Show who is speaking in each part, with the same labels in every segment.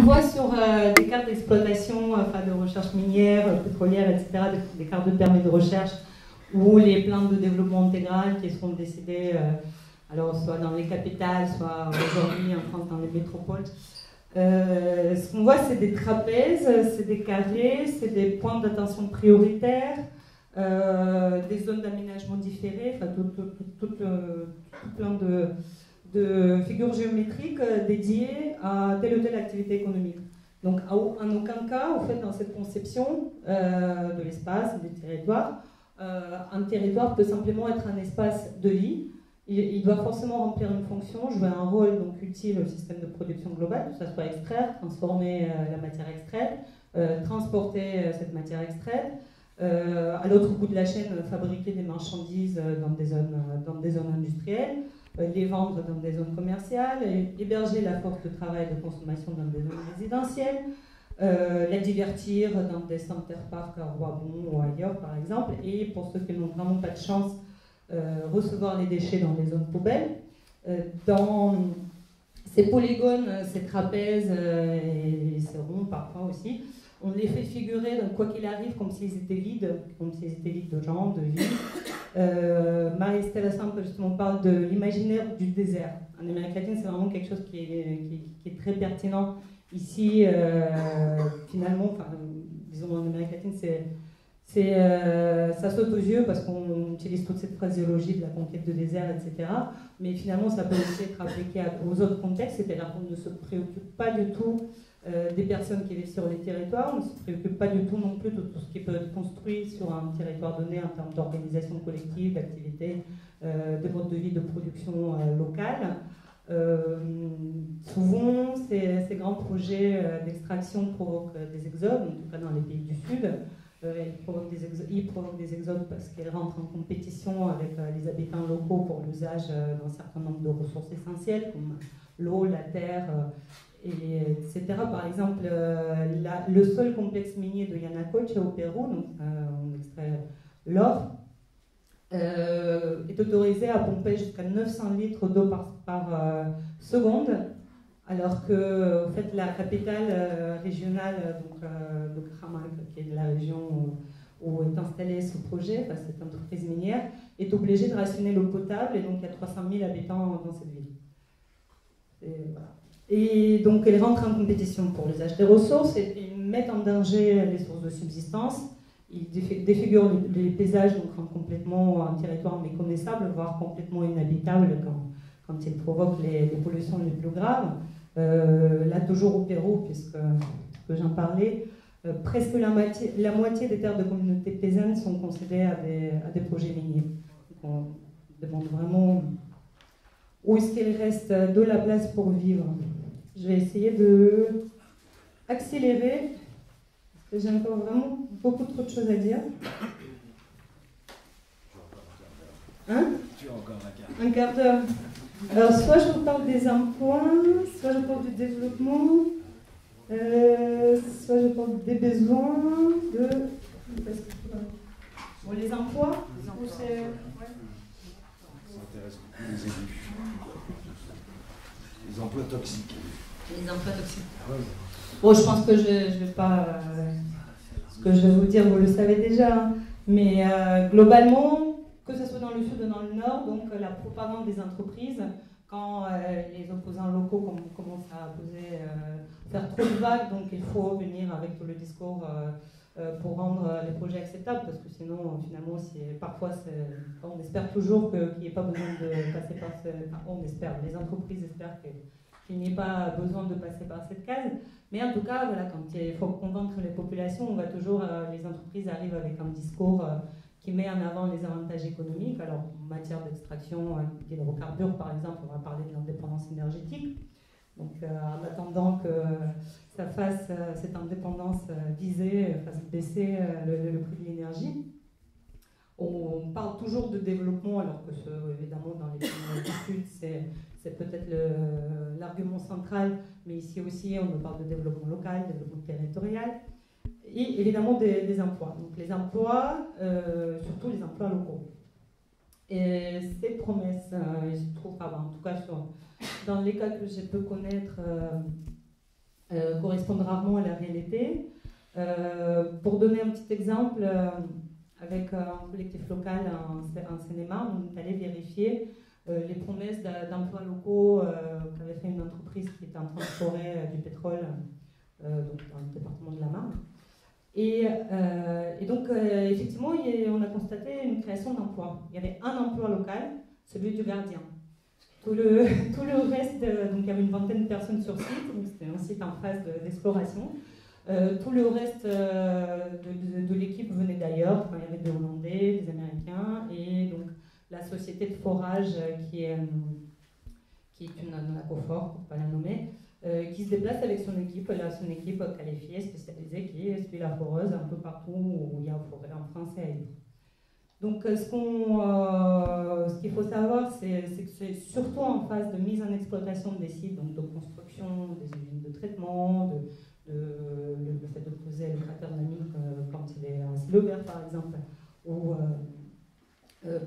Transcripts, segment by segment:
Speaker 1: voit sur des cartes d'exploitation, enfin de recherche minière, pétrolière, etc., des cartes de permis de recherche, ou les plans de développement intégral qui seront décidés, alors soit dans les capitales, soit aujourd'hui en France dans les métropoles. Ce qu'on voit, c'est des trapèzes, c'est des carrés, c'est des points d'attention prioritaires, des zones d'aménagement différées, enfin tout plein de figures géométriques dédiées à telle ou telle activité économique. Donc en aucun cas, en fait, dans cette conception de l'espace, du territoire, un territoire peut simplement être un espace de vie. Il doit forcément remplir une fonction, jouer un rôle donc utile au système de production globale, que ce soit extraire, transformer la matière extraite, transporter cette matière extraite, à l'autre bout de la chaîne, fabriquer des marchandises dans des zones industrielles, les vendre dans des zones commerciales, héberger la force de travail de consommation dans des zones résidentielles, la divertir dans des center parks à Roibon ou ailleurs par exemple, et pour ceux qui n'ont vraiment pas de chance, recevoir les déchets dans les zones poubelles. Dans ces polygones, ces trapèzes et ces ronds parfois aussi, on les fait figurer, donc, quoi qu'il arrive, comme s'ils étaient vides de gens, de vie. Marie-Stella Samp justement parle de l'imaginaire du désert. En Amérique latine, c'est vraiment quelque chose qui est très pertinent. Ici, finalement, enfin, disons en Amérique latine, ça saute aux yeux parce qu'on utilise toute cette phraséologie de la conquête de désert, etc. Mais finalement, ça peut aussi être appliqué aux autres contextes, c'est-à-dire qu'on ne se préoccupe pas du tout des personnes qui vivent sur les territoires, on ne se préoccupe pas du tout non plus de tout ce qui peut être construit sur un territoire donné en termes d'organisation collective, d'activité, de mode de vie, de production locale. Souvent, ces grands projets d'extraction provoquent des exodes, en tout cas dans les pays du Sud. Ils provoquent des exodes parce qu'ils rentrent en compétition avec les habitants locaux pour l'usage d'un certain nombre de ressources essentielles, comme l'eau, la terre, etc. Par exemple, le seul complexe minier de Yanacocha au Pérou, donc on extrait l'or, est autorisé à pomper jusqu'à 900 litres d'eau par seconde, alors que en fait, la capitale régionale, donc Cajamarca, qui est de la région où est installé ce projet, enfin, cette entreprise minière, est obligée de rationner l'eau potable, et donc il y a 300 000 habitants dans cette ville. Et donc elle rentre en compétition pour l'usage des ressources et mettent en danger les sources de subsistance. Ils défigurent les paysages, donc rendent complètement un territoire méconnaissable, voire complètement inhabitable quand ils provoquent les pollutions les plus graves. Là, toujours au Pérou, puisque j'en parlais, presque la moitié des terres de communautés paysannes sont concédées à des projets miniers. Donc on demande vraiment où est-ce qu'il reste de la place pour vivre. Je vais essayer de accélérer, parce que j'ai encore vraiment beaucoup trop de choses à dire. Hein?
Speaker 2: Tu as encore un quart d'heure.
Speaker 1: Un quart d'heure. Alors, soit je vous parle des emplois, soit je parle du développement, soit je parle des besoins, Bon, les emplois, c'est... Ouais.
Speaker 2: Ça intéresse beaucoup les élus. Les emplois toxiques.
Speaker 1: Les emplois toxiques.
Speaker 2: Ouais.
Speaker 1: Bon, je pense que je vais pas... ce que je vais vous dire, vous le savez déjà. Mais globalement, que ce soit dans le sud ou dans le nord, donc la propagande des entreprises, quand les opposants locaux commencent à faire trop de vagues, donc il faut venir avec tout le discours pour rendre les projets acceptables, parce que sinon, finalement, parfois, on espère toujours qu'il n'y ait pas besoin de passer par on espère, les entreprises espèrent qu'il n'y ait pas besoin de passer par cette case. Mais en tout cas, voilà, quand il faut convaincre les populations, on va toujours, les entreprises arrivent avec un discours qui met en avant les avantages économiques. Alors, en matière d'extraction d'hydrocarbures, par exemple, on va parler de l'indépendance énergétique. Donc, en attendant que ça fasse cette indépendance visée, fasse baisser le prix de l'énergie. On parle toujours de développement, alors que évidemment, dans les pays du Sud, c'est peut-être l'argument central, mais ici aussi, on parle de développement local, développement territorial. Et évidemment des emplois. Donc les emplois, surtout les emplois locaux. Et ces promesses, je trouve, en tout cas dans les cas que j'ai pu connaître correspondent rarement à la réalité. Pour donner un petit exemple, avec un collectif local en Seine-et-Marne, on est allé vérifier les promesses d'emplois locaux qu'avait fait une entreprise qui était en train de forer du pétrole donc dans le département de la Marne. Et donc, effectivement, on a constaté une création d'emplois. Il y avait un emploi local, celui du gardien. Tout le reste, donc il y avait une vingtaine de personnes sur site, donc c'était un site en phase d'exploration. Tout le reste de l'équipe venait d'ailleurs. Enfin, il y avait des Hollandais, des Américains, et donc la société de forage qui est une Aquafor, pour ne pas la nommer, qui se déplace avec son équipe. Elle a son équipe qualifiée, spécialisée, qui suit la foreuse un peu partout où il y a forêt en France et ailleurs. Donc ce qu'il faut savoir, c'est que c'est surtout en phase de mise en exploitation des sites, donc de construction, des usines de traitement, le fait de poser le cratère dynamique quand il est en silo vert par exemple, ou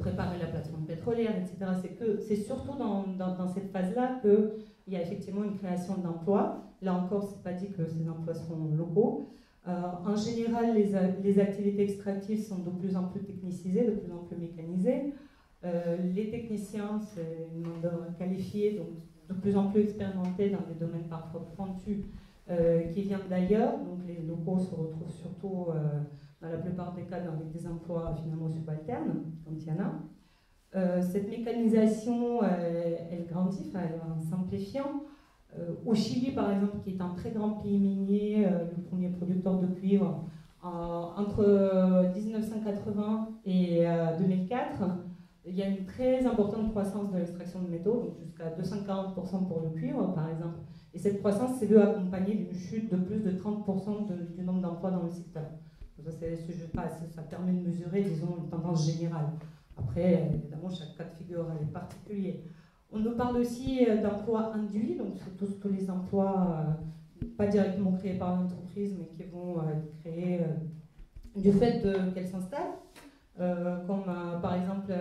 Speaker 1: préparer la plateforme pétrolière, etc. C'est surtout dans cette phase-là qu'il y a effectivement une création d'emplois. Là encore, ce n'est pas dit que ces emplois seront locaux. En général, les activités extractives sont de plus en plus technicisées, de plus en plus mécanisées. Les techniciens, c'est une main-d'œuvre qualifiée, donc de plus en plus expérimentés dans des domaines parfois pointus qui viennent d'ailleurs. Donc les locaux se retrouvent surtout, dans la plupart des cas, avec des emplois finalement subalternes, quand il y en a. Cette mécanisation, elle grandit, en simplifiant. Au Chili, par exemple, qui est un très grand pays minier, le premier producteur de cuivre, entre 1980 et 2004, il y a une très importante croissance de l'extraction de métaux, donc jusqu'à 240% pour le cuivre, par exemple. Et cette croissance s'est vue accompagnée d'une chute de plus de 30% du nombre d'emplois dans le secteur. Donc ça permet de mesurer, disons, une tendance générale. Après, évidemment, chaque cas de figure est particulier. On nous parle aussi d'emplois induits, donc c'est tous les emplois pas directement créés par l'entreprise, mais qui vont être créés du fait qu'elle s'installe. Comme par exemple,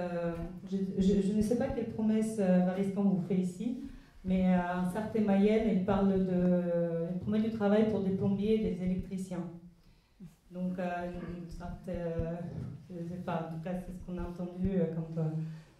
Speaker 1: je ne sais pas quelle promesse Variscan vous fait ici, mais en Sarthe-et-Mayenne, il parle de promesse du travail pour des plombiers et des électriciens. Donc, Sarthe, je sais pas, en tout cas, c'est ce qu'on a entendu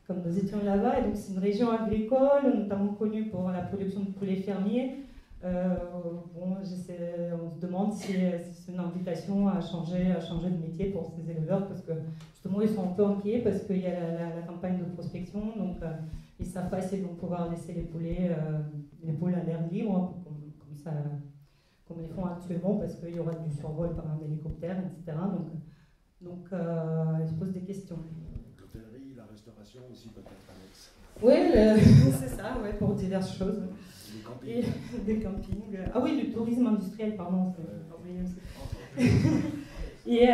Speaker 1: quand nous étions là-bas. Et donc, c'est une région agricole, notamment connue pour la production de poulets fermiers. On se demande si c'est une invitation à changer de métier pour ces éleveurs, parce que justement ils sont un peu inquiets parce qu'il y a la campagne de prospection, donc ils ne savent pas s'ils vont pouvoir laisser les poules à l'air libre, comme ils font actuellement, parce qu'il y aura du survol par un hélicoptère, etc. Donc ils se posent des questions.
Speaker 2: L'hôtellerie, la restauration aussi peut-être, Alex.
Speaker 1: Oui, c'est ça, ouais, pour diverses choses.
Speaker 2: Des campings.
Speaker 1: Des campings. Ah oui, du tourisme industriel, pardon. Et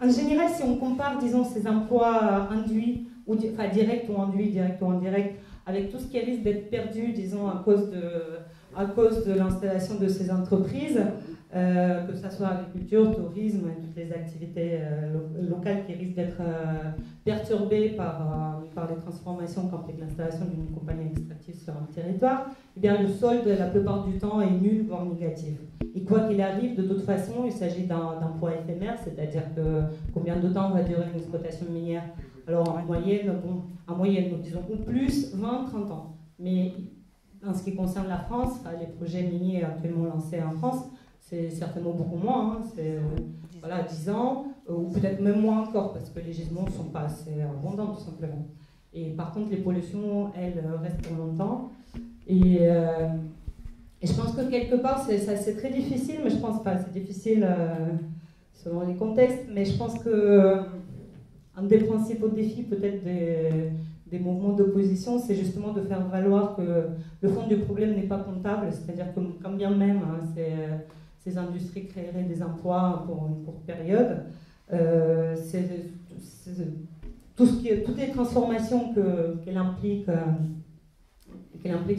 Speaker 1: en général, si on compare, disons, ces emplois induits, enfin directs ou indirects, avec tout ce qui risque d'être perdu, disons, à cause de l'installation de ces entreprises, que ce soit agriculture, tourisme, et toutes les activités locales qui risquent d'être perturbées par les transformations quand il y a l'installation d'une compagnie extractive sur un territoire, eh bien le solde, la plupart du temps, est nul, voire négatif. Et quoi qu'il arrive, de toute façon, il s'agit d'emplois éphémères, c'est-à-dire que combien de temps va durer une exploitation minière? Alors en moyenne, nous disons au plus 20-30 ans. Mais en ce qui concerne la France, les projets miniers actuellement lancés en France, c'est certainement beaucoup moins, hein. C'est 10 ans, ou peut-être même moins encore, parce que les gisements ne sont pas assez abondants, tout simplement. Et par contre, les pollutions, elles, restent pour longtemps. Et je pense que quelque part, c'est très difficile, mais je pense pas, c'est difficile selon les contextes, mais je pense que un des principaux défis peut-être des mouvements d'opposition, c'est justement de faire valoir que le fond du problème n'est pas comptable, c'est-à-dire que quand bien même ces industries créeraient des emplois pour une courte période, toutes les transformations qu'elle implique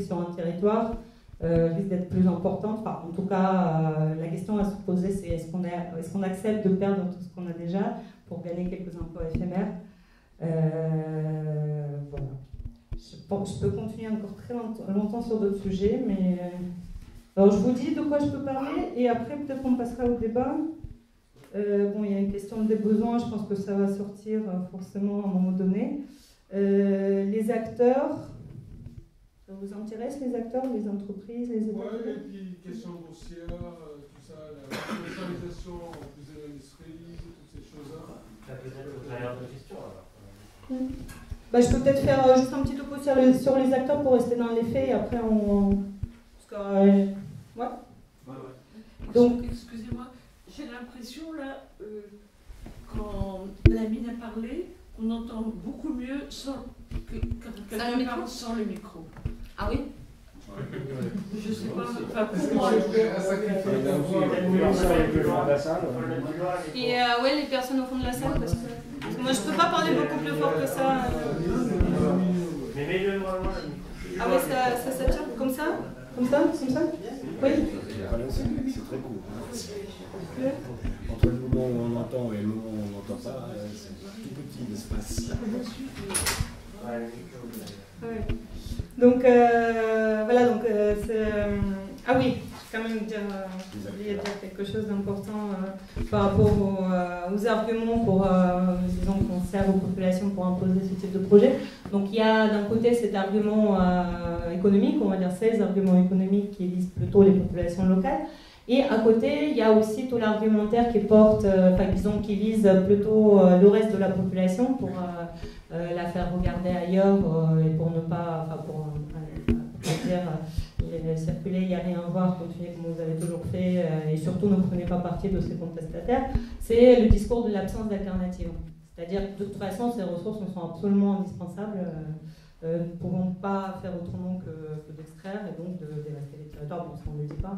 Speaker 1: sur un territoire risquent d'être plus importantes. Enfin, en tout cas, la question à se poser, c'est est-ce qu'on accepte de perdre tout ce qu'on a déjà pour gagner quelques emplois éphémères? Voilà. Je peux continuer encore très longtemps sur d'autres sujets, mais Alors je vous dis de quoi je peux parler et après peut-être on passera au débat. Bon, il y a une question des besoins, je pense que ça va sortir forcément à un moment donné. Les acteurs, ça vous intéresse les acteurs, les entreprises, les États?
Speaker 3: Oui, et puis question boursière, tout ça, la commercialisation en plus de l'industrie, toutes ces choses-là.
Speaker 4: Peut-être vous avez d'autres questions alors.
Speaker 1: Bah, je peux peut-être faire juste un petit topo sur les acteurs pour rester dans les faits et après on... Parce que, ouais.
Speaker 5: Donc, excusez-moi, j'ai l'impression là, quand Lamine a parlé, on entend beaucoup mieux sans quelqu'un parle sans le micro.
Speaker 1: Ah oui?
Speaker 5: Je sais pas, enfin pour moi.
Speaker 1: Et ouais, les personnes au fond de la salle, parce que moi je peux pas parler beaucoup plus fort que ça.
Speaker 4: Mais mets-le normalement le micro.
Speaker 1: Ah ouais, ça sature comme ça? Comme ça? Comme ça? Oui?
Speaker 2: C'est très court. Entre le moment où on entend et le moment où on n'entend pas, c'est tout petit l'espace.
Speaker 1: Ouais. Donc voilà, donc ah oui, je vais quand même dire quelque chose d'important par rapport aux arguments pour, disons, qu'on sert aux populations pour imposer ce type de projet. Donc il y a d'un côté cet argument économique, on va dire 16 arguments économiques qui visent plutôt les populations locales. Et à côté, il y a aussi tout l'argumentaire qui porte, disons, qui vise plutôt le reste de la population pour la faire regarder ailleurs et pour ne pas, dire circuler, il n'y a rien à voir, continuez comme vous avez toujours fait et surtout ne prenez pas parti de ces contestataires. C'est le discours de l'absence d'alternative. C'est-à-dire que de toute façon, ces ressources nous sont absolument indispensables. Nous ne pouvons pas faire autrement que d'extraire et donc de dévaster les territoires. Bon, ça on ne le dit pas,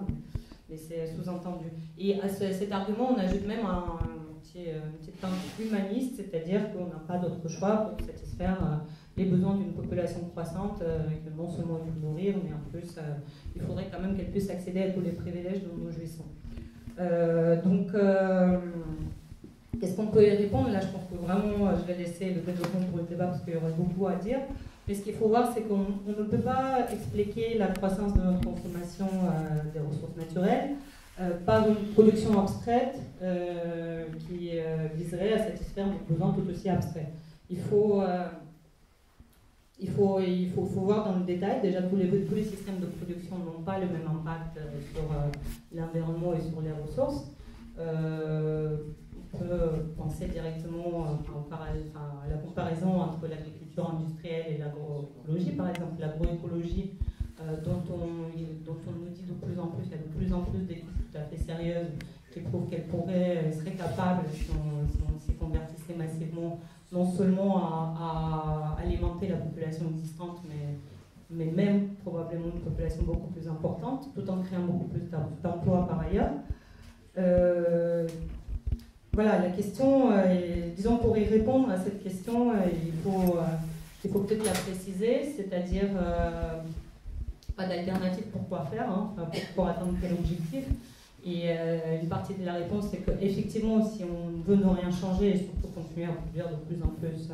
Speaker 1: mais c'est sous-entendu. Et à cet argument, on ajoute même une petite teinte humaniste, c'est-à-dire qu'on n'a pas d'autre choix pour satisfaire les besoins d'une population croissante, que non seulement il faut nourrir, mais en plus, il faudrait quand même qu'elle puisse accéder à tous les privilèges dont nous jouissons. Qu'est-ce qu'on peut y répondre? Là, je pense que vraiment, je vais laisser le développement pour le débat parce qu'il y aurait beaucoup à dire. Mais ce qu'il faut voir, c'est qu'on ne peut pas expliquer la croissance de notre consommation des ressources naturelles par une production abstraite qui viserait à satisfaire des besoins tout aussi abstraits. Il faut voir dans le détail. Déjà, tous les systèmes de production n'ont pas le même impact sur l'environnement et sur les ressources. On peut penser directement à la comparaison entre l'agriculture industrielle et l'agroécologie. Par exemple, l'agroécologie, dont on nous dit de plus en plus, il y a de plus en plus d'études tout à fait sérieuses qui prouvent qu'elle serait capable, si on s'y convertissait massivement, non seulement à alimenter la population existante, mais même probablement une population beaucoup plus importante, tout en créant beaucoup plus d'emplois par ailleurs. Voilà, la question, disons pour y répondre à cette question, il faut peut-être la préciser, c'est-à-dire pas d'alternative pour quoi faire, hein, pour atteindre quel objectif. Et une partie de la réponse, c'est qu'effectivement, si on veut ne rien changer et surtout continuer à produire de plus en plus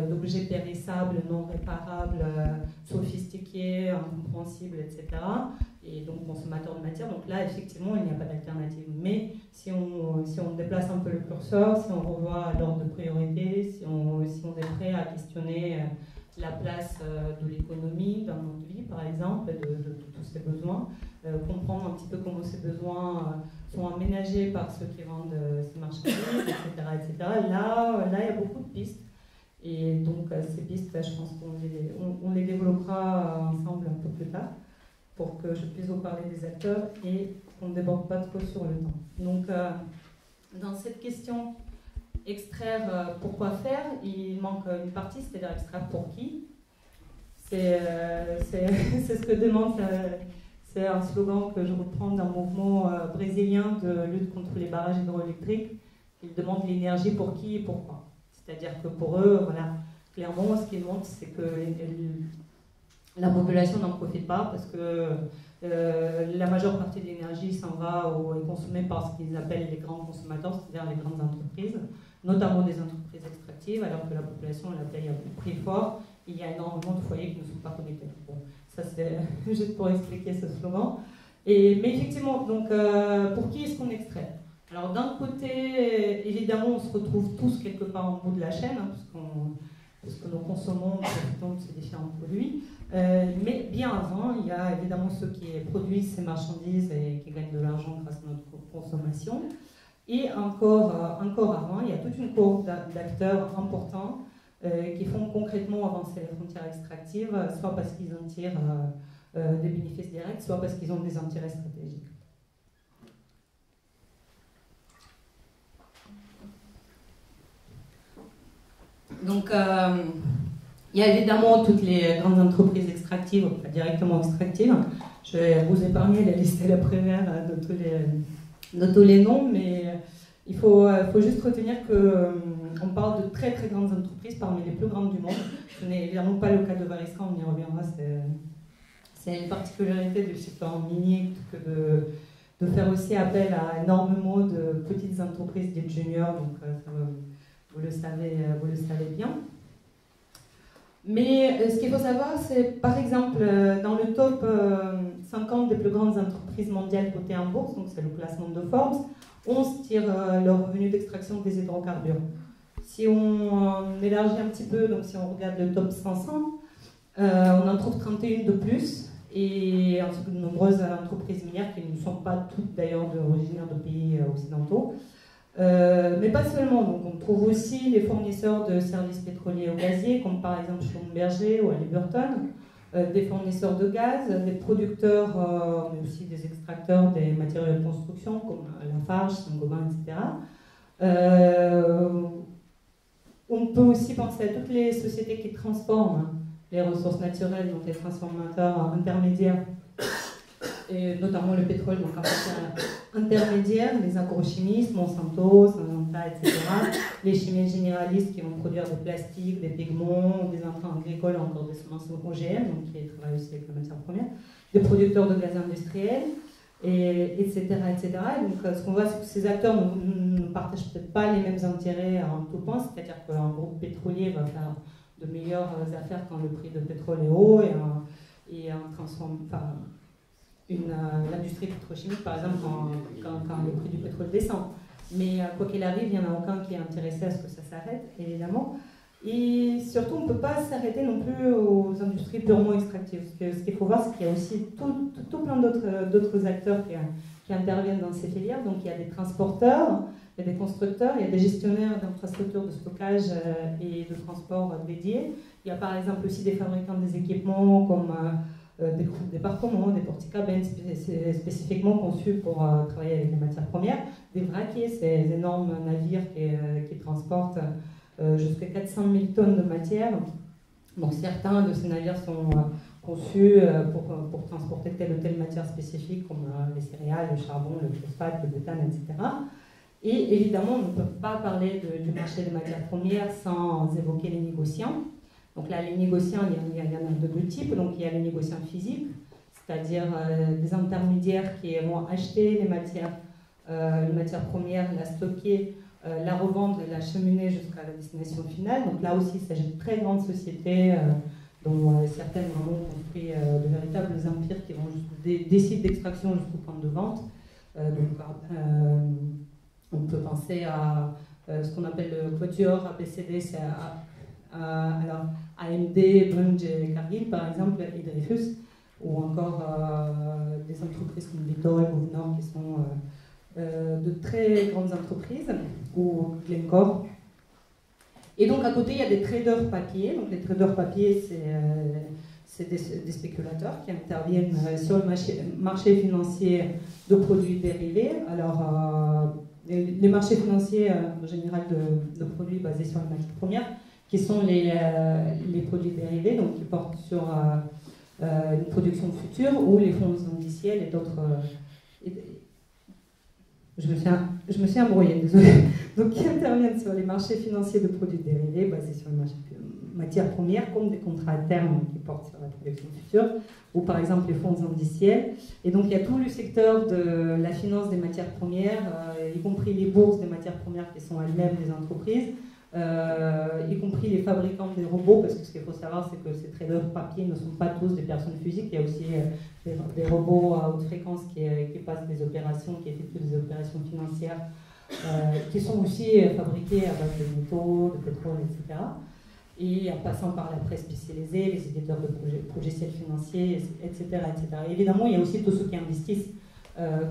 Speaker 1: d'objets périssables, non réparables, sophistiqués, incompréhensibles, etc., et donc consommateurs de matière, donc là, effectivement, il n'y a pas d'alternative. Mais si on déplace un peu le curseur, si on revoit l'ordre de priorité, si on est prêt à questionner la place de l'économie dans notre vie, par exemple, de tous ces besoins, comprendre un petit peu comment ces besoins sont aménagés par ceux qui vendent ces marchandises, etc. Là, il y a beaucoup de pistes. Et donc, ces pistes, je pense qu'on les développera ensemble un peu plus tard pour que je puisse vous parler des acteurs et qu'on ne déborde pas trop sur le temps. Donc, dans cette question, extraire pourquoi faire, il manque une partie, c'est-à-dire extraire pour qui. C'est ce que demande, c'est un slogan que je reprends d'un mouvement brésilien de lutte contre les barrages hydroélectriques. Ils demandent l'énergie pour qui et pourquoi. C'est-à-dire que pour eux, voilà, clairement, ce qu'ils montrent, c'est que la population n'en profite pas parce que la majeure partie de l'énergie s'en va ou est consommée par ce qu'ils appellent les grands consommateurs, c'est-à-dire les grandes entreprises, notamment des entreprises extractives, alors que la population la paye à prix fort. Il y a énormément de foyers qui ne sont pas connectés. Bon, ça c'est juste pour expliquer ce slogan. Mais effectivement, donc, pour qui est-ce qu'on extrait? Alors d'un côté, évidemment, on se retrouve tous quelque part en bout de la chaîne, hein, parce que nous consommons de ces différents produits. Mais bien avant, il y a évidemment ceux qui produisent ces marchandises et qui gagnent de l'argent grâce à notre consommation. Et encore avant, il y a toute une cohorte d'acteurs importants qui font concrètement avancer les frontières extractives, soit parce qu'ils en tirent des bénéfices directs, soit parce qu'ils ont des intérêts stratégiques. Donc, il y a évidemment toutes les grandes entreprises extractives, pas directement extractives. Je vais vous épargner la liste et la première de tous les noms, mais il faut juste retenir qu'on parle de très très grandes entreprises, parmi les plus grandes du monde. Ce n'est évidemment pas le cas de Variscan, on y reviendra. C'est une particularité du secteur minier que de faire aussi appel à énormément de petites entreprises dites juniors, donc vous le savez bien. Mais ce qu'il faut savoir, c'est par exemple dans le top 50 des plus grandes entreprises mondiales cotées en bourse, donc c'est le classement de Forbes, 11 tirent leur revenu d'extraction des hydrocarbures. Si on élargit un petit peu, donc si on regarde le top 500, on en trouve 31 de plus, et ainsi que de nombreuses entreprises minières qui ne sont pas toutes d'ailleurs originaires de pays occidentaux. Mais pas seulement, donc on trouve aussi les fournisseurs de services pétroliers ou gaziers, comme par exemple Schlumberger ou Halliburton, des fournisseurs de gaz, des producteurs, mais aussi des extracteurs des matériaux de construction, comme Lafarge, Saint-Gobain, etc. On peut aussi penser à toutes les sociétés qui transforment les ressources naturelles, donc les transformateurs intermédiaires, et notamment le pétrole, donc en fait, intermédiaires, les agrochimistes, Monsanto, Syngenta, etc., les chimistes généralistes qui vont produire des plastiques, des pigments, des intrants agricoles, encore des semences OGM, donc qui travaillent aussi avec la matière première, des producteurs de gaz industriels, etc., etc. Et donc ce qu'on voit, c'est que ces acteurs ne partagent peut-être pas les mêmes intérêts en tout point, c'est-à-dire qu'un groupe pétrolier va faire de meilleures affaires quand le prix de pétrole est haut l'industrie pétrochimique, par exemple, quand le prix du pétrole descend. Mais quoi qu'il arrive, il n'y en a aucun qui est intéressé à ce que ça s'arrête, évidemment. Et surtout, on ne peut pas s'arrêter non plus aux industries purement extractives. Ce qu'il faut voir, c'est qu'il y a aussi tout plein d'autres acteurs qui interviennent dans ces filières. Donc il y a des transporteurs, il y a des constructeurs, il y a des gestionnaires d'infrastructures de stockage et de transport dédiés. Il y a par exemple aussi des fabricants des équipements comme des débarquements, des porte-cabines spécifiquement conçus pour travailler avec les matières premières, des vraquiers, ces énormes navires qui transportent jusqu'à 400 000 tonnes de matière. Donc certains de ces navires sont conçus pour transporter telle ou telle matière spécifique, comme les céréales, le charbon, le phosphate, le butane, etc. Et évidemment, on ne peut pas parler du marché des matières premières sans évoquer les négociants. Donc là, les négociants, il y en a de deux types. Donc il y a les négociants physiques, c'est-à-dire des intermédiaires qui vont acheter les matières premières, la stocker, la revendre et l'acheminer jusqu'à la destination finale. Donc là aussi, il s'agit de très grandes sociétés dont certaines vraiment ont construit de véritables empires qui vont des sites d'extraction jusqu'au point de vente. On peut penser à ce qu'on appelle le quatuor ABCD, c'est alors AMD, Bunge et Cargill par exemple, et Dreyfus, ou encore des entreprises comme Vitol ou Nord qui sont de très grandes entreprises, ou Glencore. Et donc à côté il y a des traders papier. Donc les traders papier c'est des spéculateurs qui interviennent sur le marché financier de produits dérivés. Alors les marchés financiers en général de produits basés sur les matières premières, qui sont les produits dérivés, donc qui portent sur une production future, ou les fonds indiciels et d'autres. Je me suis embrouillée, désolée. Donc qui interviennent sur les marchés financiers de produits dérivés basés sur les matières premières, comme des contrats à terme qui portent sur la production future, ou par exemple les fonds indiciels. Et donc il y a tout le secteur de la finance des matières premières, y compris les bourses des matières premières qui sont elles-mêmes des entreprises, y compris les fabricants des robots, parce que ce qu'il faut savoir, c'est que ces traders papier ne sont pas tous des personnes physiques. Il y a aussi des robots à haute fréquence qui passent des opérations, qui effectuent des opérations financières, qui sont aussi fabriqués à base de métaux, de pétrole, etc. Et en passant par la presse spécialisée, les éditeurs de logiciels financiers, etc., etc. Et évidemment, il y a aussi tous ceux qui investissent,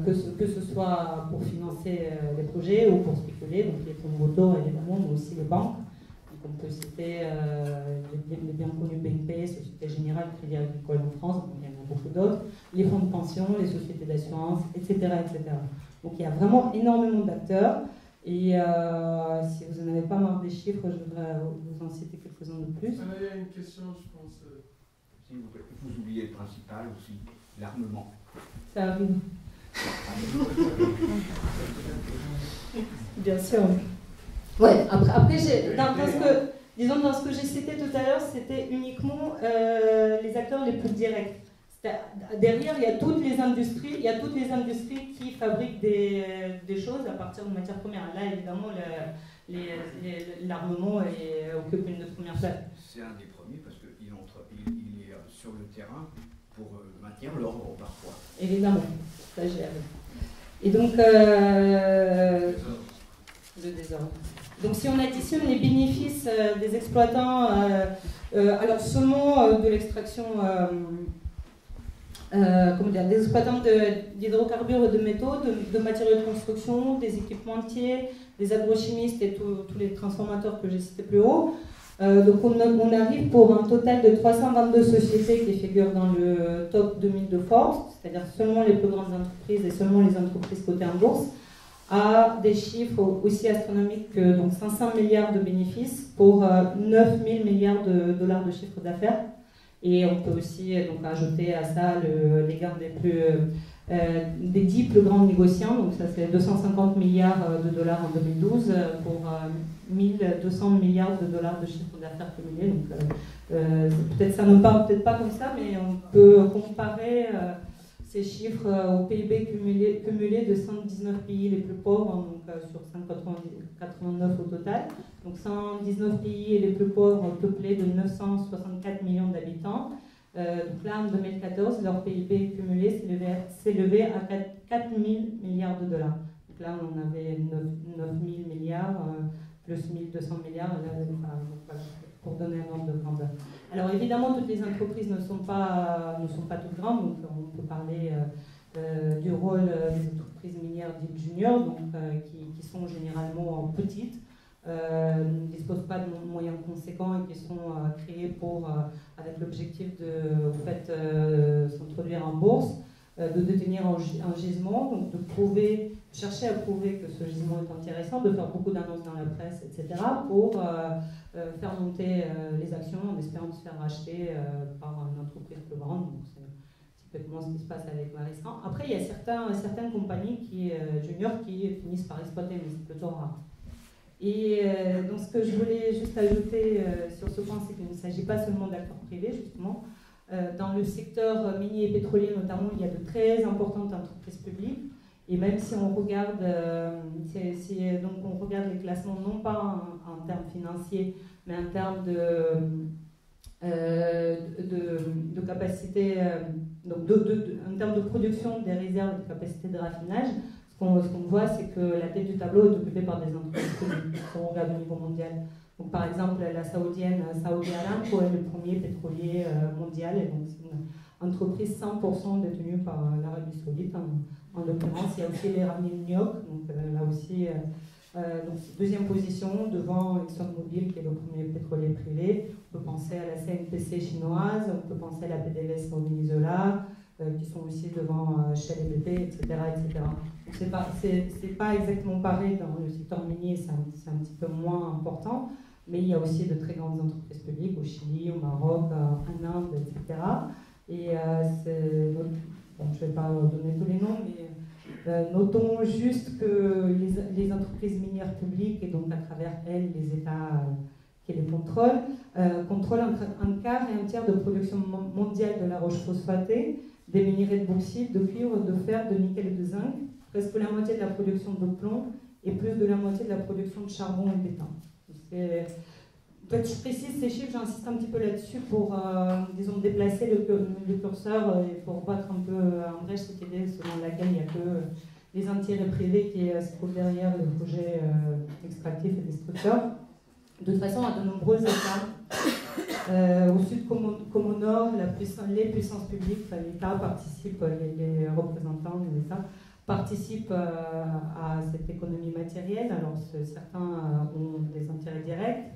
Speaker 1: que ce soit pour financer les projets ou pour spéculer, donc les fonds moto évidemment, mais aussi les banques. Donc on peut citer les bien connus BNP, Société Générale, Crédit Agricole en France, donc il y en a beaucoup d'autres, les fonds de pension, les sociétés d'assurance, etc., etc. Donc il y a vraiment énormément d'acteurs. Et si vous n'en avez pas marre des chiffres, je voudrais vous en citer quelques-uns de plus.
Speaker 3: Il y a une question, je pense.
Speaker 6: Si vous oubliez le principal aussi, l'armement.
Speaker 1: Ça arrive. Bien sûr. Ouais, après dans ce que j'ai cité tout à l'heure, c'était uniquement les acteurs les plus directs. Derrière, il y a toutes les industries, qui fabriquent des choses à partir de matières premières. Là, évidemment, l'armement occupe une de première place.
Speaker 6: C'est un des premiers parce qu'il est sur le terrain pour maintenir l'ordre parfois.
Speaker 1: Évidemment, ça j'ai appris. Et donc, le désordre. Donc, si on additionne les bénéfices des exploitants, alors seulement de l'extraction. Des exploitants d'hydrocarbures et de métaux, de matériaux de construction, des équipementiers, des agrochimistes et tous les transformateurs que j'ai cités plus haut. Donc on arrive pour un total de 322 sociétés qui figurent dans le top 2000 de Forbes, c'est-à-dire seulement les plus grandes entreprises et seulement les entreprises cotées en bourse, à des chiffres aussi astronomiques que donc 500 milliards de bénéfices pour 9 000 milliards de dollars de chiffre d'affaires. Et on peut aussi donc ajouter à ça les gains des 10 plus grands négociants, donc ça c'est 250 milliards de dollars en 2012 pour 1200 milliards de dollars de chiffre d'affaires cumulé. Donc peut-être ça ne parle peut-être pas comme ça, mais on peut comparer ces chiffres au PIB cumulé de 119 pays les plus pauvres, donc sur 189 au total. Donc 119 pays les plus pauvres peuplés de 964 millions d'habitants. Donc là, en 2014, leur PIB cumulé s'élevait à 4 000 milliards de dollars. Donc là, on avait 9 000 milliards plus 1 200 milliards, voilà, pour donner un ordre de grandeur. Alors évidemment, toutes les entreprises ne sont pas toutes grandes, donc on peut parler du rôle des entreprises minières dites juniors, donc, qui sont généralement petites, ne disposent pas de moyens conséquents et qui sont créées avec l'objectif de s'introduire en bourse, de détenir un gisement, donc de chercher à prouver que ce gisement est intéressant, de faire beaucoup d'annonces dans la presse, etc., pour faire monter les actions en espérant se faire racheter par une entreprise plus grande. Donc c'est typiquement ce qui se passe avec Maristan. Après, il y a certaines compagnies juniors qui finissent par exploiter, mais c'est plutôt rare. Et donc ce que je voulais juste ajouter sur ce point, c'est qu'il ne s'agit pas seulement d'acteurs privés, justement. Dans le secteur minier et pétrolier notamment, il y a de très importantes entreprises publiques. Et même si on regarde, donc on regarde les classements non pas en termes financiers, mais en termes de capacité, donc en termes de production des réserves de capacité de raffinage, ce qu'on voit, c'est que la tête du tableau est occupée par des entreprises publiques qui sont au niveau mondial. Donc, par exemple, la saoudienne Saudi Aramco est le premier pétrolier mondial, et donc c'est une entreprise 100% détenue par l'Arabie Saoudite. En l'occurrence, il y a aussi l'Iranian Nioc, donc là aussi, donc deuxième position devant ExxonMobil, qui est le premier pétrolier privé. On peut penser à la CNPC chinoise, on peut penser à la PDVSA au Venezuela, qui sont aussi devant Shell et BP, etc. etc. C'est pas exactement pareil dans le secteur minier, c'est un petit peu moins important. Mais il y a aussi de très grandes entreprises publiques au Chili, au Maroc, en Inde, etc. Et je ne vais pas donner tous les noms, mais notons juste que les entreprises minières publiques, et donc à travers elles, les États qui les contrôlent un quart et un tiers de production mondiale de la roche phosphatée, des minerais de bauxite, de cuivre, de fer, de nickel et de zinc, presque la moitié de la production de plomb et plus de la moitié de la production de charbon et d'étain. Je précise ces chiffres, j'insiste un petit peu là-dessus pour, disons, déplacer le curseur et pour battre un peu en brèche cette idée selon laquelle il n'y a que les intérêts privés qui se trouvent derrière le projet extractif et destructeur. De toute façon, à de nombreux États, au sud comme au nord, les puissances publiques, l'État participe, les représentants de l'État participent à cette économie matérielle. Alors certains ont des intérêts directs.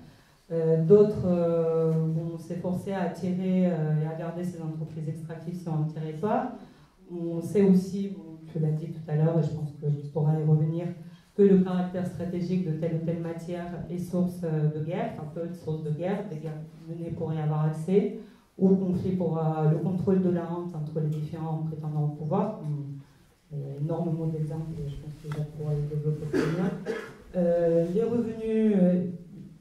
Speaker 1: D'autres vont s'efforcer à attirer et à garder ces entreprises extractives sur un territoire. On sait aussi, je l'ai dit tout à l'heure et je pense que je pourrai y revenir, que le caractère stratégique de telle ou telle matière est source de guerre, un peu de source de guerre, des guerres menées pour y avoir accès, ou conflit pour le contrôle de la rente entre les différents prétendants au pouvoir. Il y a énormément d'exemples et je pense que je pourrais les développer très bien. Les revenus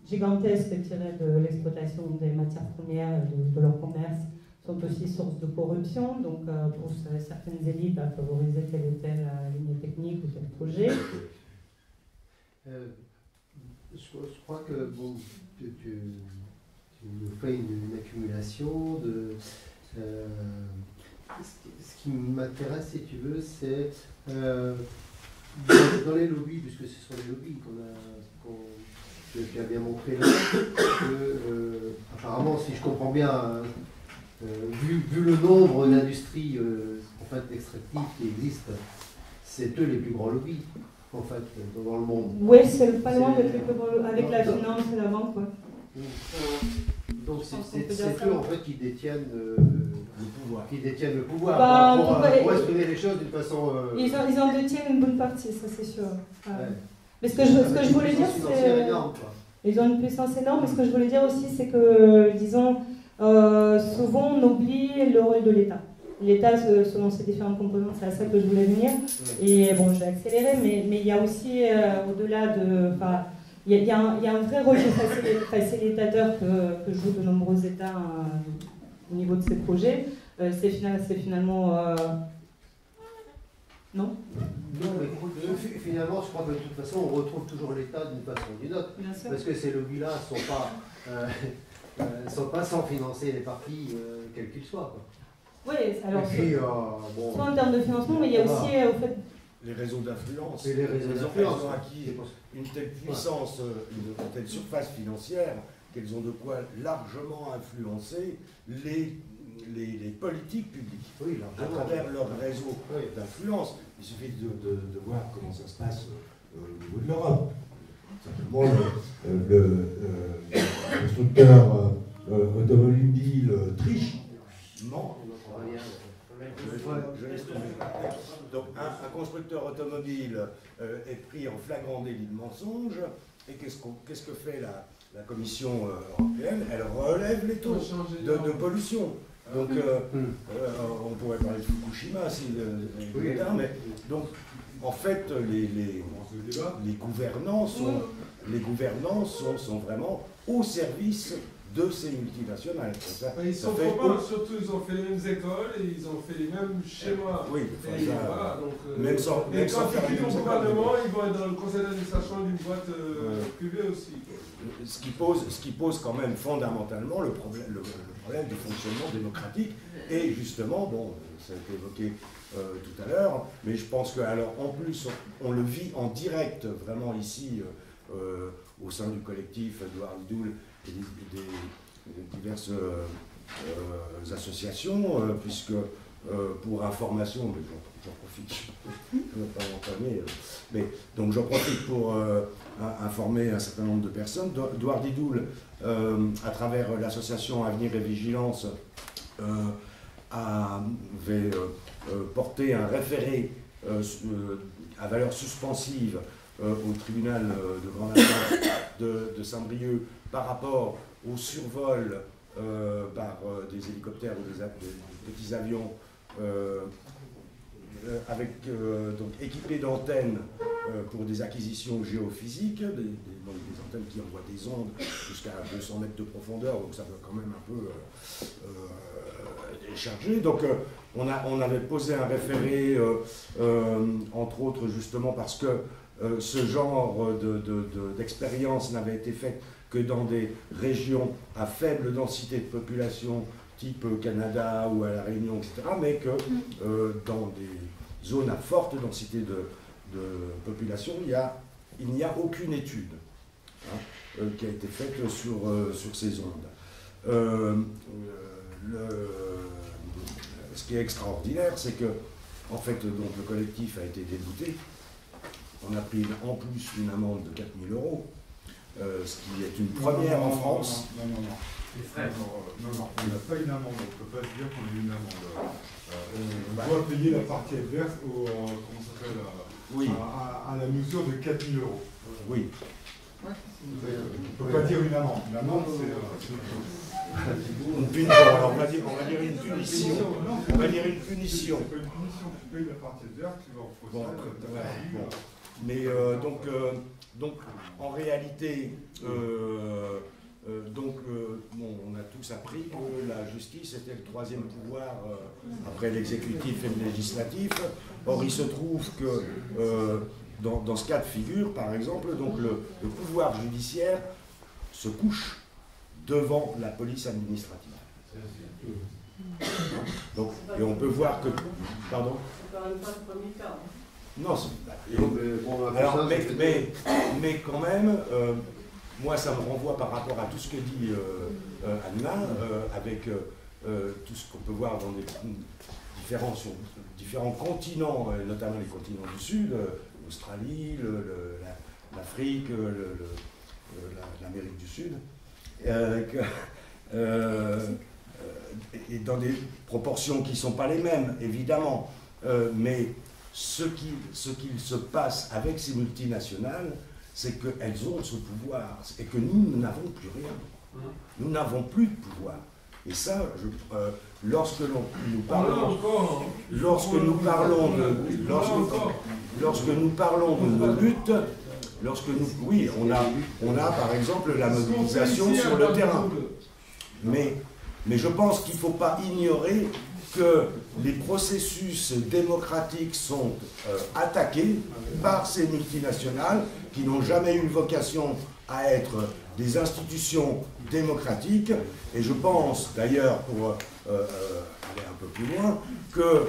Speaker 1: gigantesques tirés de l'exploitation des matières premières et de leur commerce sont aussi source de corruption, donc pour certaines élites à favoriser telle ou telle ligne technique ou tel projet.
Speaker 7: Je crois que bon, tu nous fais une accumulation de... ce qui m'intéresse, si tu veux, c'est dans les lobbies, puisque ce sont les lobbies que tu as bien montré là, que apparemment, si je comprends bien, vu le nombre d'industries en fait, extractives qui existent, c'est eux les plus grands lobbies en fait, dans le monde.
Speaker 1: Oui, c'est pas loin d'être les plus grands lobbies, avec la finance et la banque. Ouais.
Speaker 7: Donc c'est eux en fait qui détiennent le pouvoir. Qui détiennent le pouvoir
Speaker 1: Bah,
Speaker 7: pour exprimer les choses d'une façon.
Speaker 1: Ils en détiennent une bonne partie, ça c'est sûr.
Speaker 7: Ouais.
Speaker 1: Mais ce que je voulais dire, c'est.
Speaker 7: Énorme,
Speaker 1: ils ont une puissance énorme, mais ce que je voulais dire aussi, c'est que, disons, souvent on oublie le rôle de l'État. L'État, selon ses différentes composantes, c'est à ça que je voulais venir. Et bon, je vais accélérer, mais il y a aussi, au-delà de. Il y a un vrai rôle de facilitateur que jouent de nombreux États au niveau de ces projets. C'est finalement. Non ?
Speaker 7: Non, mais finalement, je crois que de toute façon, on retrouve toujours l'État d'une façon ou d'une autre. Parce que ces lobbies-là ne sont pas sans financer les partis, quels qu'ils soient.
Speaker 1: Oui, alors.
Speaker 7: Et puis,
Speaker 1: soit en termes de financement, mais il y a aussi, au fait.
Speaker 2: Les réseaux d'influence.
Speaker 7: Et les réseaux d'influence.
Speaker 2: Elles ont acquis une telle puissance, une telle surface financière, qu'elles ont de quoi largement influencer les politiques publiques, oui, à travers leur réseau d'influence. Il suffit de voir comment ça se passe au niveau de l'Europe.
Speaker 8: Simplement, le constructeur automobile triche.
Speaker 2: Non. Je laisse tomber. Donc un constructeur automobile est pris en flagrant délit de mensonge, et qu'est-ce que fait la Commission européenne? Elle relève les taux de pollution. Donc on pourrait parler de Fukushima si mais donc en fait les gouvernants sont vraiment au service de ces multinationales.
Speaker 3: Ils sont copains, surtout ils ont fait les mêmes écoles et ils ont fait les mêmes schémas.
Speaker 2: Oui,
Speaker 3: voilà, donc,
Speaker 2: même sans
Speaker 3: faire les gouvernement, ils vont être dans le conseil d'administration d'une boîte privée aussi.
Speaker 2: Ce qui pose quand même fondamentalement le problème du fonctionnement démocratique. Et justement, bon, ça a été évoqué tout à l'heure, mais je pense qu'alors en plus on le vit en direct vraiment ici au sein du collectif Edouard Lidoul et des diverses associations, puisque pour information, mais j'en profite, je ne vais pas m'entraîner, mais donc j'en profite pour informer un certain nombre de personnes. Edouard Lidoul, à travers l'association Avenir et Vigilance, avait porté un référé à valeur suspensive au tribunal de grande instance de Saint-Brieuc par rapport au survol par des hélicoptères ou des petits avions donc équipés d'antennes pour des acquisitions géophysiques, des antennes qui envoient des ondes jusqu'à 200 mètres de profondeur, donc ça peut quand même un peu décharger. Donc on avait posé un référé, entre autres justement parce que ce genre d'expérience n'avait été faite que dans des régions à faible densité de population, type Canada ou à La Réunion, etc., mais que dans des zones à forte densité de population, il n'y a aucune étude qui a été faite sur ces ondes. Ce qui est extraordinaire, c'est que, en fait, donc, le collectif a été débouté. On a pris en plus une amende de 4 000 €, ce qui est une première en France.
Speaker 9: Non. Les frais. Non, on n'a pas une amende, on ne peut pas dire qu'on a une amende. On doit payer la partie adverse à la mesure de 4 000 €.
Speaker 2: Oui.
Speaker 9: On ne peut pas dire une amende. Une amende, c'est...
Speaker 2: on va dire une punition. On va dire une punition.
Speaker 9: C'est pas une punition, tu payes la partie adverse, tu vas en procès.
Speaker 2: Mais donc, en réalité, on a tous appris que la justice était le troisième pouvoir après l'exécutif et le législatif. Or, il se trouve que dans ce cas de figure, par exemple, donc le pouvoir judiciaire se couche devant la police administrative. Donc, et on peut voir que... Pardon ?
Speaker 5: C'est quand même pas le premier cas.
Speaker 2: Non, alors, mais quand même, moi ça me renvoie par rapport à tout ce que dit Anna, avec tout ce qu'on peut voir dans sur différents continents, notamment les continents du Sud, l'Australie, l'Afrique, l'Amérique du Sud, et dans des proportions qui ne sont pas les mêmes, évidemment, mais ce qu'il se passe avec ces multinationales, c'est qu'elles ont ce pouvoir et que nous n'avons plus rien. Nous n'avons plus de pouvoir. Et ça, lorsque nous parlons de nos luttes, oui, on a par exemple la mobilisation sur le terrain. Mais je pense qu'il ne faut pas ignorer que les processus démocratiques sont attaqués par ces multinationales qui n'ont jamais eu vocation à être des institutions démocratiques. Et je pense d'ailleurs, pour aller un peu plus loin, que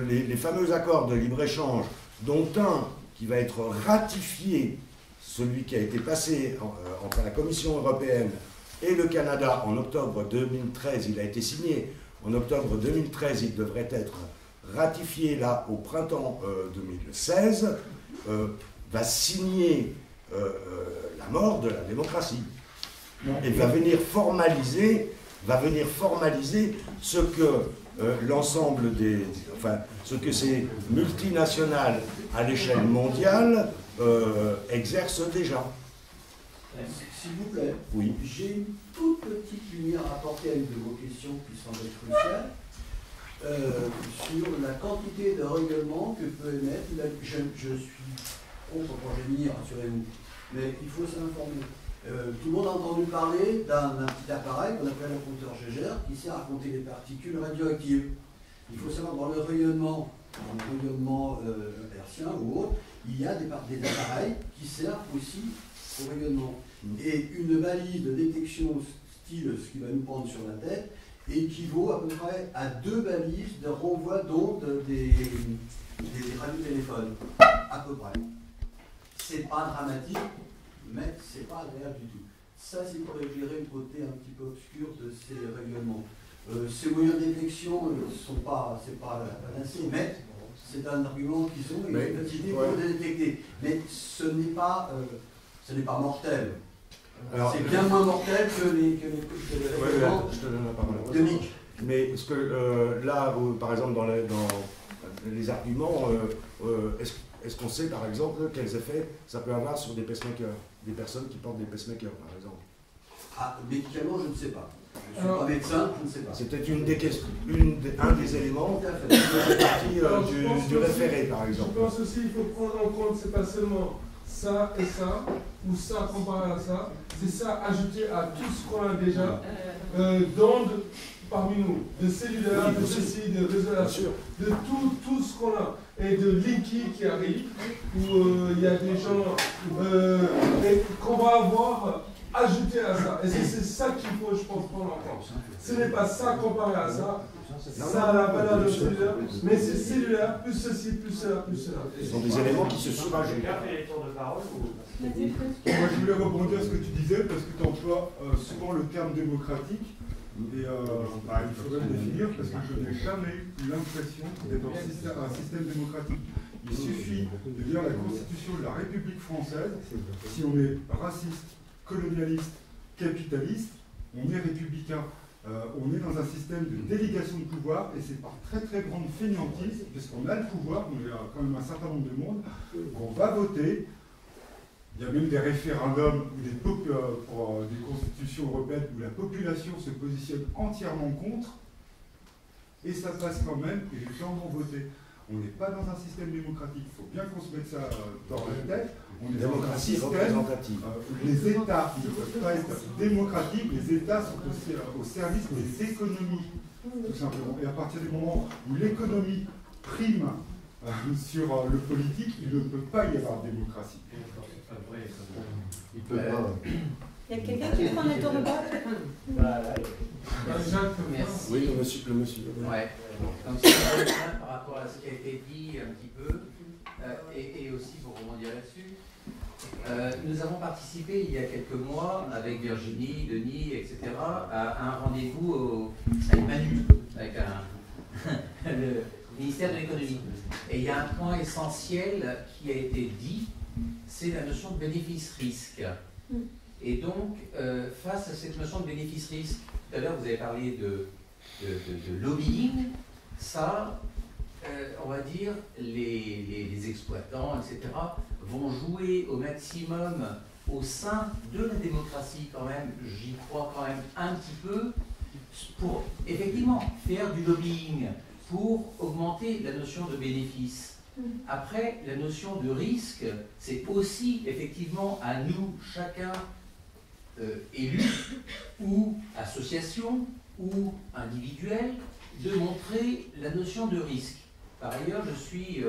Speaker 2: les fameux accords de libre-échange, dont un qui va être ratifié, celui qui a été passé entre la Commission européenne et le Canada en octobre 2013, il a été signé en octobre 2013, il devrait être ratifié là au printemps 2016, va signer la mort de la démocratie. Et va venir formaliser ce que l'ensemble ce que ces multinationales à l'échelle mondiale exercent déjà.
Speaker 7: S'il vous plaît,
Speaker 2: oui.
Speaker 7: J'ai une toute petite lumière à apporter à une de vos questions qui semble être cruciale sur la quantité de rayonnement que peut émettre. Je suis contre Projet, rassurez-vous, mais il faut s'informer. Tout le monde a entendu parler d'un petit appareil qu'on appelle un compteur Geiger qui sert à compter les particules radioactives. Il faut savoir dans le rayonnement hertzien ou autre, il y a des appareils qui servent aussi au rayonnement. Et une balise de détection style ce qui va nous prendre sur la tête équivaut à peu près à 2 balises de renvoi d'ondes des radiotéléphones. À peu près. C'est pas dramatique, mais c'est pas agréable du tout. Ça, c'est pour éclairer le côté un petit peu obscur de ces rayonnements. Ces moyens de détection c'est pas la panacée, mais c'est un argument qu'ils ont et une capacité pour les détecter. Mais ce n'est pas mortel. C'est bien moins mortel que les rayonnements de Nick.
Speaker 2: Mais est-ce que là, par exemple, dans les arguments, est-ce qu'on sait par exemple quels effets ça peut avoir sur des pacemakers, des personnes qui portent des pacemakers par exemple?
Speaker 7: Ah, médicalement, je ne sais pas. Je ne suis pas médecin, je ne sais pas.
Speaker 2: C'était un des éléments qui fait partie du référé par exemple.
Speaker 3: Je pense aussi qu'il faut prendre en compte, c'est pas seulement ça et ça, ou ça comparé à ça, c'est ça ajouté à tout ce qu'on a déjà d'ondes parmi nous, de cellulaires, de ceci, de résolution, de tout ce qu'on a, et de Linky qui arrive, où il y a des gens qu'on va avoir ajouter à ça. Et c'est ça qu'il faut, je pense, prendre en compte. Ce n'est pas ça comparé à ça. Ça a la valeur de cellulaire, mais c'est cellulaire, plus ceci, plus cela, plus cela.
Speaker 2: Ce sont des éléments qui se surajoutent.
Speaker 4: Quelqu'un fait les tours de parole ou...
Speaker 9: Moi, je voulais rebondir sur ce que tu disais, parce que tu emploies souvent le terme démocratique. Et il faudrait le définir, parce que je n'ai jamais eu l'impression d'être dans un système démocratique. Il suffit de lire la Constitution de la République française. Si on est raciste, colonialiste, capitaliste, on est républicain. On est dans un système de délégation de pouvoir, et c'est par très très grande fainéantise, puisqu'on a le pouvoir, on est quand même un certain nombre de monde, qu'on va voter. Il y a même des référendums pour des constitutions européennes où la population se positionne entièrement contre, et ça passe quand même, et les gens vont voter. On n'est pas dans un système démocratique, il faut bien qu'on se mette ça dans la tête. On est dans un système
Speaker 2: représentative.
Speaker 9: Les États ne peuvent pas être démocratiques, les États sont aussi au service des économies, tout simplement. Et à partir du moment où l'économie prime sur le politique, il ne peut pas y avoir de démocratie.
Speaker 7: Il peut pas.
Speaker 1: Il y a quelqu'un qui prend un tour de bras?
Speaker 6: Merci.
Speaker 2: Oui, le monsieur.
Speaker 6: Ouais. Donc c'est bien par rapport à ce qui a été dit un petit peu, et aussi pour rebondir là-dessus. Nous avons participé il y a quelques mois avec Virginie, Denis, etc. à un rendez-vous à Manu, avec le ministère de l'économie. Et il y a un point essentiel qui a été dit, c'est la notion de bénéfice-risque. Et donc, face à cette notion de bénéfice-risque, tout à l'heure vous avez parlé de lobbying, ça, on va dire, les exploitants, etc., vont jouer au maximum au sein de la démocratie quand même, j'y crois quand même un petit peu, pour effectivement faire du lobbying, pour augmenter la notion de bénéfice. Après, la notion de risque, c'est aussi effectivement à nous, chacun, élus ou association ou individuel, de montrer la notion de risque. Par ailleurs, je suis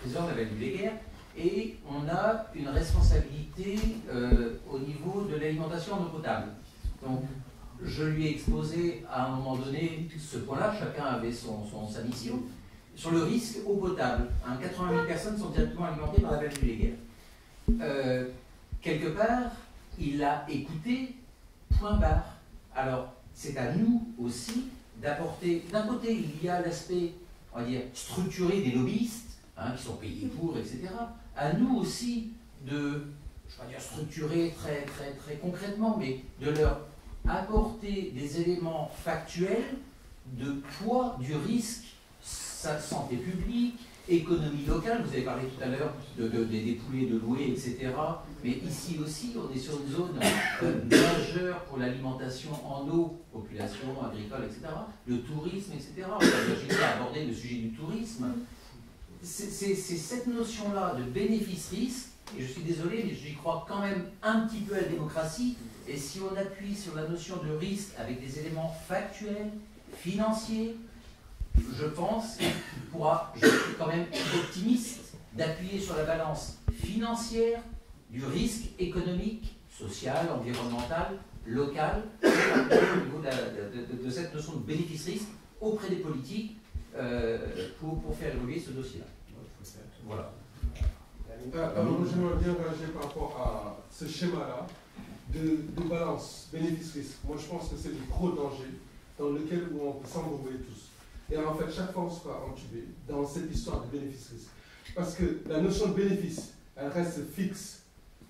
Speaker 6: président de la Vallée du Léguer et on a une responsabilité au niveau de l'alimentation en eau potable. Donc, je lui ai exposé à un moment donné ce point-là, chacun avait sa mission, sur le risque eau potable. 80 000 personnes sont directement alimentées par la Vallée du Léguer. Quelque part, il a écouté, point barre. Alors, c'est à nous aussi d'apporter, d'un côté, il y a l'aspect, on va dire, structuré des lobbyistes, qui sont payés pour, etc. À nous aussi de, je ne vais pas dire structurer très concrètement, mais de leur apporter des éléments factuels de poids du risque, santé publique, économie locale. Vous avez parlé tout à l'heure des poulets de louer, etc. Mais ici aussi, on est sur une zone majeure pour l'alimentation en eau, population agricole, etc. Le tourisme, etc. Virginie a abordé le sujet du tourisme. C'est cette notion-là de bénéfice-risque, et je suis désolé, mais j'y crois quand même un petit peu à la démocratie. Et si on appuie sur la notion de risque avec des éléments factuels, financiers, je pense qu'il pourra, je suis quand même optimiste, d'appuyer sur la balance financière du risque économique, social, environnemental, local, au niveau de cette notion de bénéfice-risque auprès des politiques pour faire évoluer ce dossier-là. Voilà.
Speaker 3: Alors, j'aimerais bien réagir par rapport à ce schéma-là de balance bénéfice-risque. Moi, je pense que c'est le gros danger dans lequel on peut s'embrouiller tous. Et en fait, chaque fois, on sera entubé dans cette histoire de bénéfice-risque. Parce que la notion de bénéfice, elle reste fixe.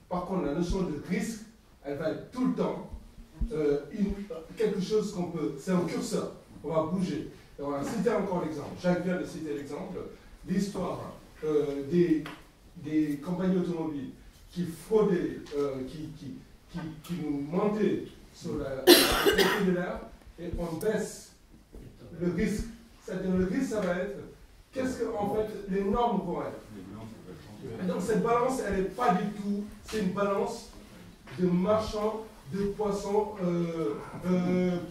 Speaker 3: Par contre, la notion de risque, elle va être tout le temps quelque chose qu'on peut... C'est un curseur, on va bouger. Et on va citer encore l'exemple. Jacques vient de citer l'exemple, l'histoire des compagnies automobiles qui fraudaient, qui nous mentaient sur la qualité de l'air, et on baisse le risque. C'est-à-dire le risque, ça va être qu'est-ce que en fait les normes vont être. Et donc cette balance, elle n'est pas du tout, c'est une balance de marchands de poissons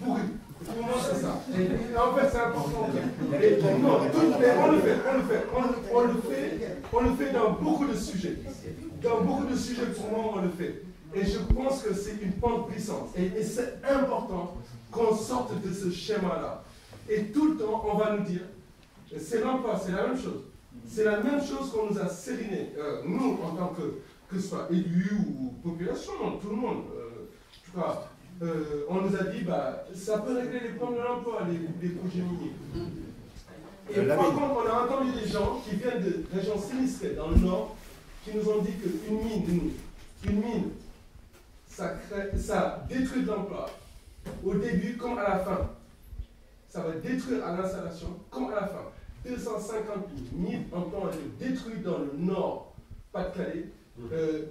Speaker 3: pourris. Pour moi, c'est ça. Et en fait, c'est important. Et on le fait dans beaucoup de sujets. Dans beaucoup de sujets, pour moi, on le fait. Et je pense que c'est une pente glissante. Et c'est important qu'on sorte de ce schéma-là. Et tout le temps, on va nous dire, c'est l'emploi, c'est la même chose. C'est la même chose qu'on nous a sériné, nous, en tant que ce soit élus ou population, tout le monde. En tout cas, on nous a dit, bah, ça peut régler les problèmes de l'emploi, les projets miniers. Et par contre, on a entendu des gens qui viennent de régions sinistrées dans le nord, qui nous ont dit qu'une mine, ça détruit de l'emploi, au début comme à la fin. Ça va détruire à l'installation comme à la fin. 250 000 emplois ont été détruits dans le nord, Pas-de-Calais,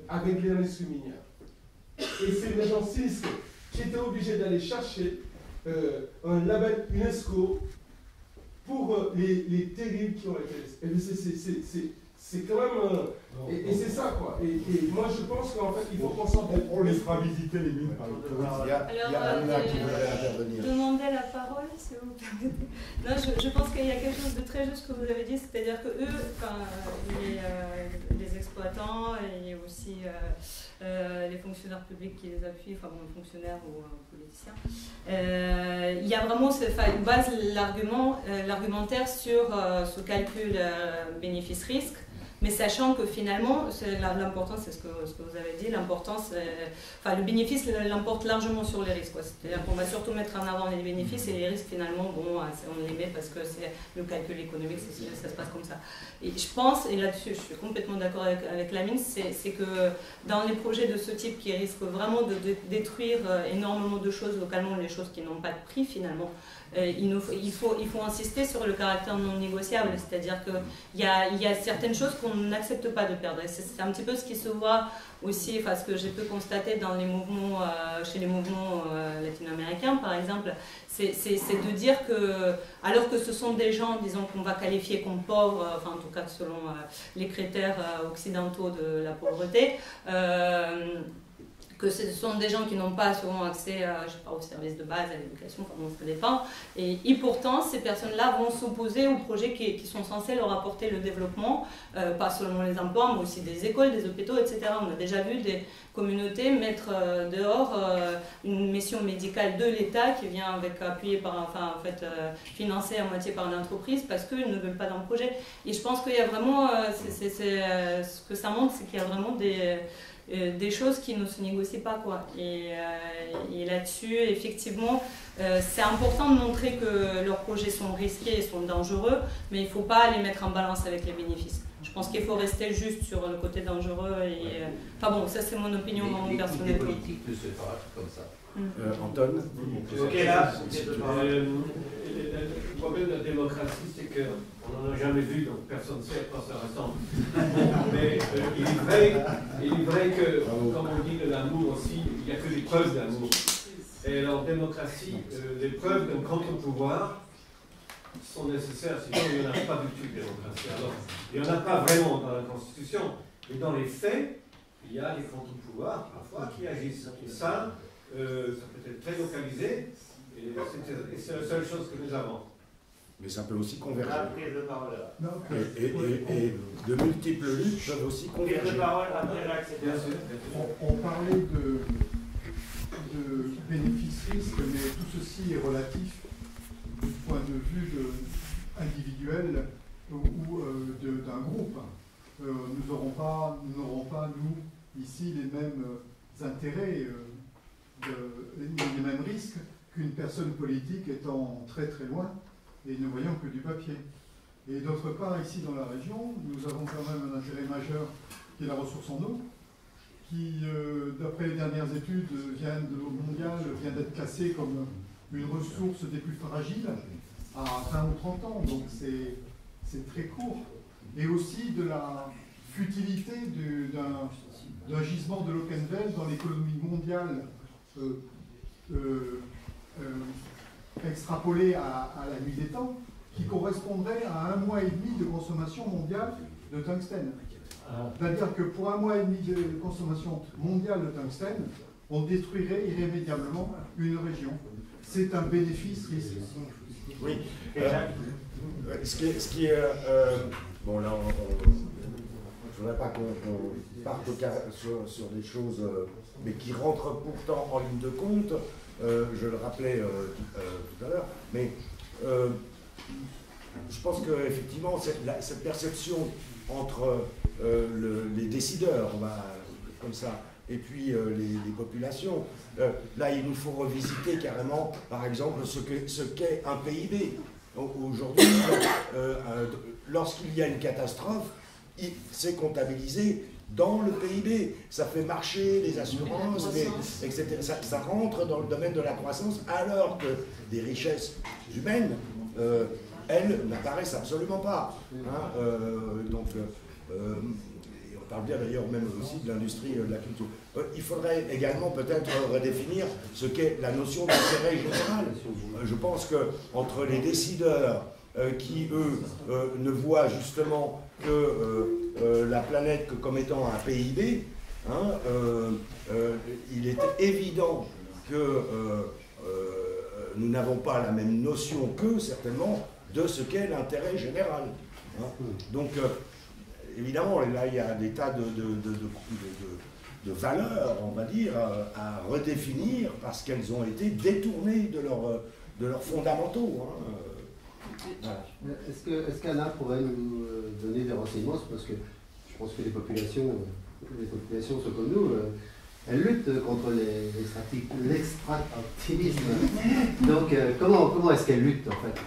Speaker 3: avec l'industrie minière. Et c'est une région sinistrée qui était obligée d'aller chercher un label UNESCO pour les terribles qui ont été. Et c'est quand même. Et c'est ça, quoi. Et moi, je pense qu'en fait, il faut qu'on s'en.
Speaker 9: On les fera visiter les mines par
Speaker 2: Il y a Anna qui voudrait intervenir.
Speaker 1: Demander la parole, si vous permettez. Non, je pense qu'il y a quelque chose de très juste que vous avez dit, c'est-à-dire que eux, enfin, les exploitants et aussi les fonctionnaires publics qui les appuient, enfin bon, fonctionnaires ou politiciens, il y a vraiment, ils basent l'argumentaire sur ce calcul bénéfice-risque. Mais sachant que finalement, l'important, c'est ce que vous avez dit, l'importance, le bénéfice l'emporte largement sur les risques. C'est-à-dire qu'on va surtout mettre en avant les bénéfices et les risques, finalement, bon, on les met parce que c'est le calcul économique, ça se passe comme ça. Et je pense, et là-dessus, je suis complètement d'accord avec Lamine, c'est que dans les projets de ce type qui risquent vraiment de détruire énormément de choses localement, les choses qui n'ont pas de prix, finalement, il faut insister sur le caractère non négociable, c'est-à-dire qu'il y a certaines choses qu'on n'accepte pas de perdre. C'est un petit peu ce qui se voit aussi, enfin, ce que j'ai pu constater dans les mouvements, chez les mouvements latino-américains, par exemple, c'est de dire que, alors que ce sont des gens, disons, qu'on va qualifier comme pauvres, enfin, en tout cas selon les critères occidentaux de la pauvreté, que ce sont des gens qui n'ont pas souvent accès je sais pas, aux services de base, à l'éducation, enfin bon, ça dépend. Et pourtant, ces personnes-là vont s'opposer aux projets qui sont censés leur apporter le développement, pas seulement les emplois, mais aussi des écoles, des hôpitaux, etc. On a déjà vu des communautés mettre dehors une mission médicale de l'État qui vient appuyée par, enfin, en fait, financée à moitié par l'entreprise parce qu'ils ne veulent pas d'un projet. Et je pense qu'il y a vraiment, ce que ça montre, c'est qu'il y a vraiment des choses qui ne se négocient pas, quoi. Et là-dessus, effectivement, c'est important de montrer que leurs projets sont risqués et sont dangereux, mais il ne faut pas les mettre en balance avec les bénéfices. Je pense qu'il faut rester juste sur le côté dangereux. Enfin bon, ça c'est mon opinion personnelle.
Speaker 6: Les politiques ne se fera comme ça.
Speaker 2: Anton.
Speaker 4: Ok, là, le problème de la démocratie, c'est qu'on n'en a jamais vu, donc personne ne sait à quoi ça ressemble. Mais il est vrai que, comme on dit de l'amour aussi, il n'y a que des preuves d'amour. Et en démocratie, les preuves d'un contre-pouvoir sont nécessaires, sinon il n'y en a pas du tout de démocratie. Alors, il n'y en a pas vraiment dans la Constitution, mais dans les faits, il y a des contre-pouvoirs parfois qui agissent. Et ça peut être très localisé, et c'est la seule chose que nous avons.
Speaker 2: Mais ça peut aussi converger.
Speaker 4: Prise de parole.
Speaker 2: Et de multiples luttes peuvent aussi converger.
Speaker 4: Prise de parole après l'accélération.
Speaker 9: On parlait de bénéfice-risque, mais tout ceci est relatif du point de vue individuel ou d'un groupe. Nous n'aurons pas, nous, ici, les mêmes intérêts, les mêmes risques qu'une personne politique étant très très loin et ne voyant que du papier. Et d'autre part, ici dans la région, nous avons quand même un intérêt majeur qui est la ressource en eau, qui, d'après les dernières études, de l'eau mondiale, vient d'être classée comme une ressource des plus fragiles à 20 ou 30 ans, donc c'est très court. Et aussi de la futilité d'un gisement de Lockenwald dans l'économie mondiale extrapolé à la nuit des temps, qui correspondrait à 1 mois et demi de consommation mondiale de tungstène. C'est-à-dire que pour 1 mois et demi de consommation mondiale de tungstène, on détruirait irrémédiablement une région. C'est un bénéfice-risque.
Speaker 2: Oui. Ce qui est bon, là, faudrait pas qu'on parte sur des choses, mais qui rentrent pourtant en ligne de compte. Je le rappelais tout à l'heure, mais je pense qu'effectivement, cette perception entre les décideurs, comme ça, et puis les populations, là, il nous faut revisiter carrément, par exemple, ce qu'est un PIB. Aujourd'hui, lorsqu'il y a une catastrophe, c'est comptabilisé dans le PIB. Ça fait marcher les assurances, etc. Ça rentre dans le domaine de la croissance, alors que des richesses humaines, elles n'apparaissent absolument pas. Hein, on parle bien d'ailleurs même aussi de l'industrie de la culture. Il faudrait également peut-être redéfinir ce qu'est la notion d'intérêt général. Je pense qu'entre les décideurs qui, eux, ne voient justement que la planète comme étant un PIB, hein, il est évident que nous n'avons pas la même notion qu'eux, certainement, de ce qu'est l'intérêt général. Hein. Donc, évidemment, là, il y a des tas de valeurs, on va dire, à redéfinir parce qu'elles ont été détournées de leurs fondamentaux. Hein.
Speaker 7: Voilà. Est-ce qu'Anna pourrait nous donner des renseignements? Parce que je pense que les populations sont comme nous. Elles luttent contre l'extractivisme. Donc, comment est-ce qu'elles luttent, en fait?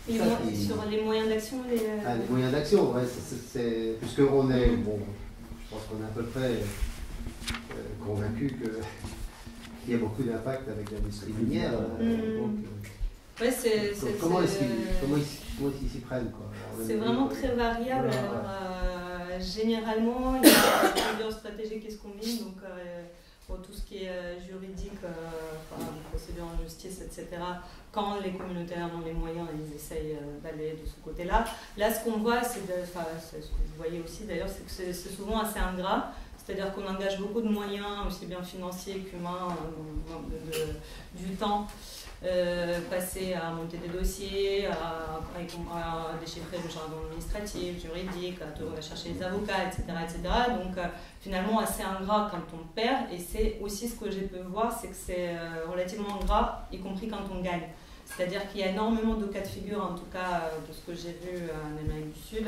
Speaker 1: Sur les moyens d'action
Speaker 7: les moyens d'action, ouais, puisqu'on est, bon, je pense qu'on est à peu près convaincu qu'il y a beaucoup d'impact avec l'industrie minière.
Speaker 1: Ouais,
Speaker 7: comment ils s'y prennent, quoi?
Speaker 1: C'est vraiment très variable. Alors, généralement, il y a plusieurs stratégies qui se combinent. Donc, pour tout ce qui est juridique, procédure en justice, etc., quand les communautaires ont les moyens, ils essayent d'aller de ce côté-là. Là, ce qu'on voit, c'est ce que vous voyez aussi d'ailleurs, c'est que c'est souvent assez ingrat. C'est-à-dire qu'on engage beaucoup de moyens, aussi bien financiers qu'humains, du temps passé à monter des dossiers, à déchiffrer le jargon administratif, juridique, à chercher les avocats, etc. Donc finalement assez ingrat quand on perd, et c'est aussi ce que j'ai pu voir, c'est que c'est relativement ingrat, y compris quand on gagne. C'est-à-dire qu'il y a énormément de cas de figure, en tout cas de ce que j'ai vu en Amérique du Sud,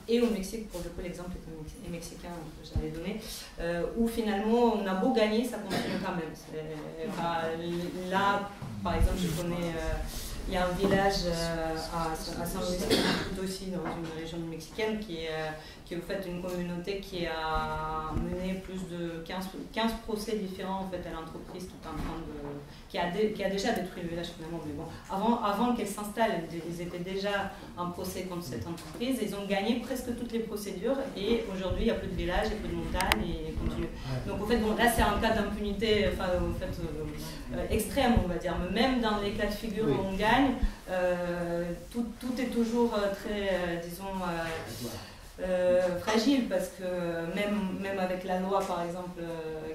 Speaker 1: et au Mexique, pour le coup l'exemple est mexicain que j'avais donné, où finalement on a beau gagner, ça continue quand même. Là, par exemple, je connais, il y a un village à San Luis aussi, dans une région mexicaine, qui est au fait une communauté qui a mené plus de 15 procès différents en fait, à l'entreprise qui a déjà détruit le village finalement. Mais bon, avant qu'elle s'installe, ils étaient déjà en procès contre cette entreprise. Ils ont gagné presque toutes les procédures et aujourd'hui il n'y a plus de village, il n'y a plus de montagne et continue. Donc en fait, bon, là c'est un cas d'impunité extrême, on va dire. Mais même dans les cas de figure où on gagne, tout est toujours très, disons, fragile, parce que même avec la loi par exemple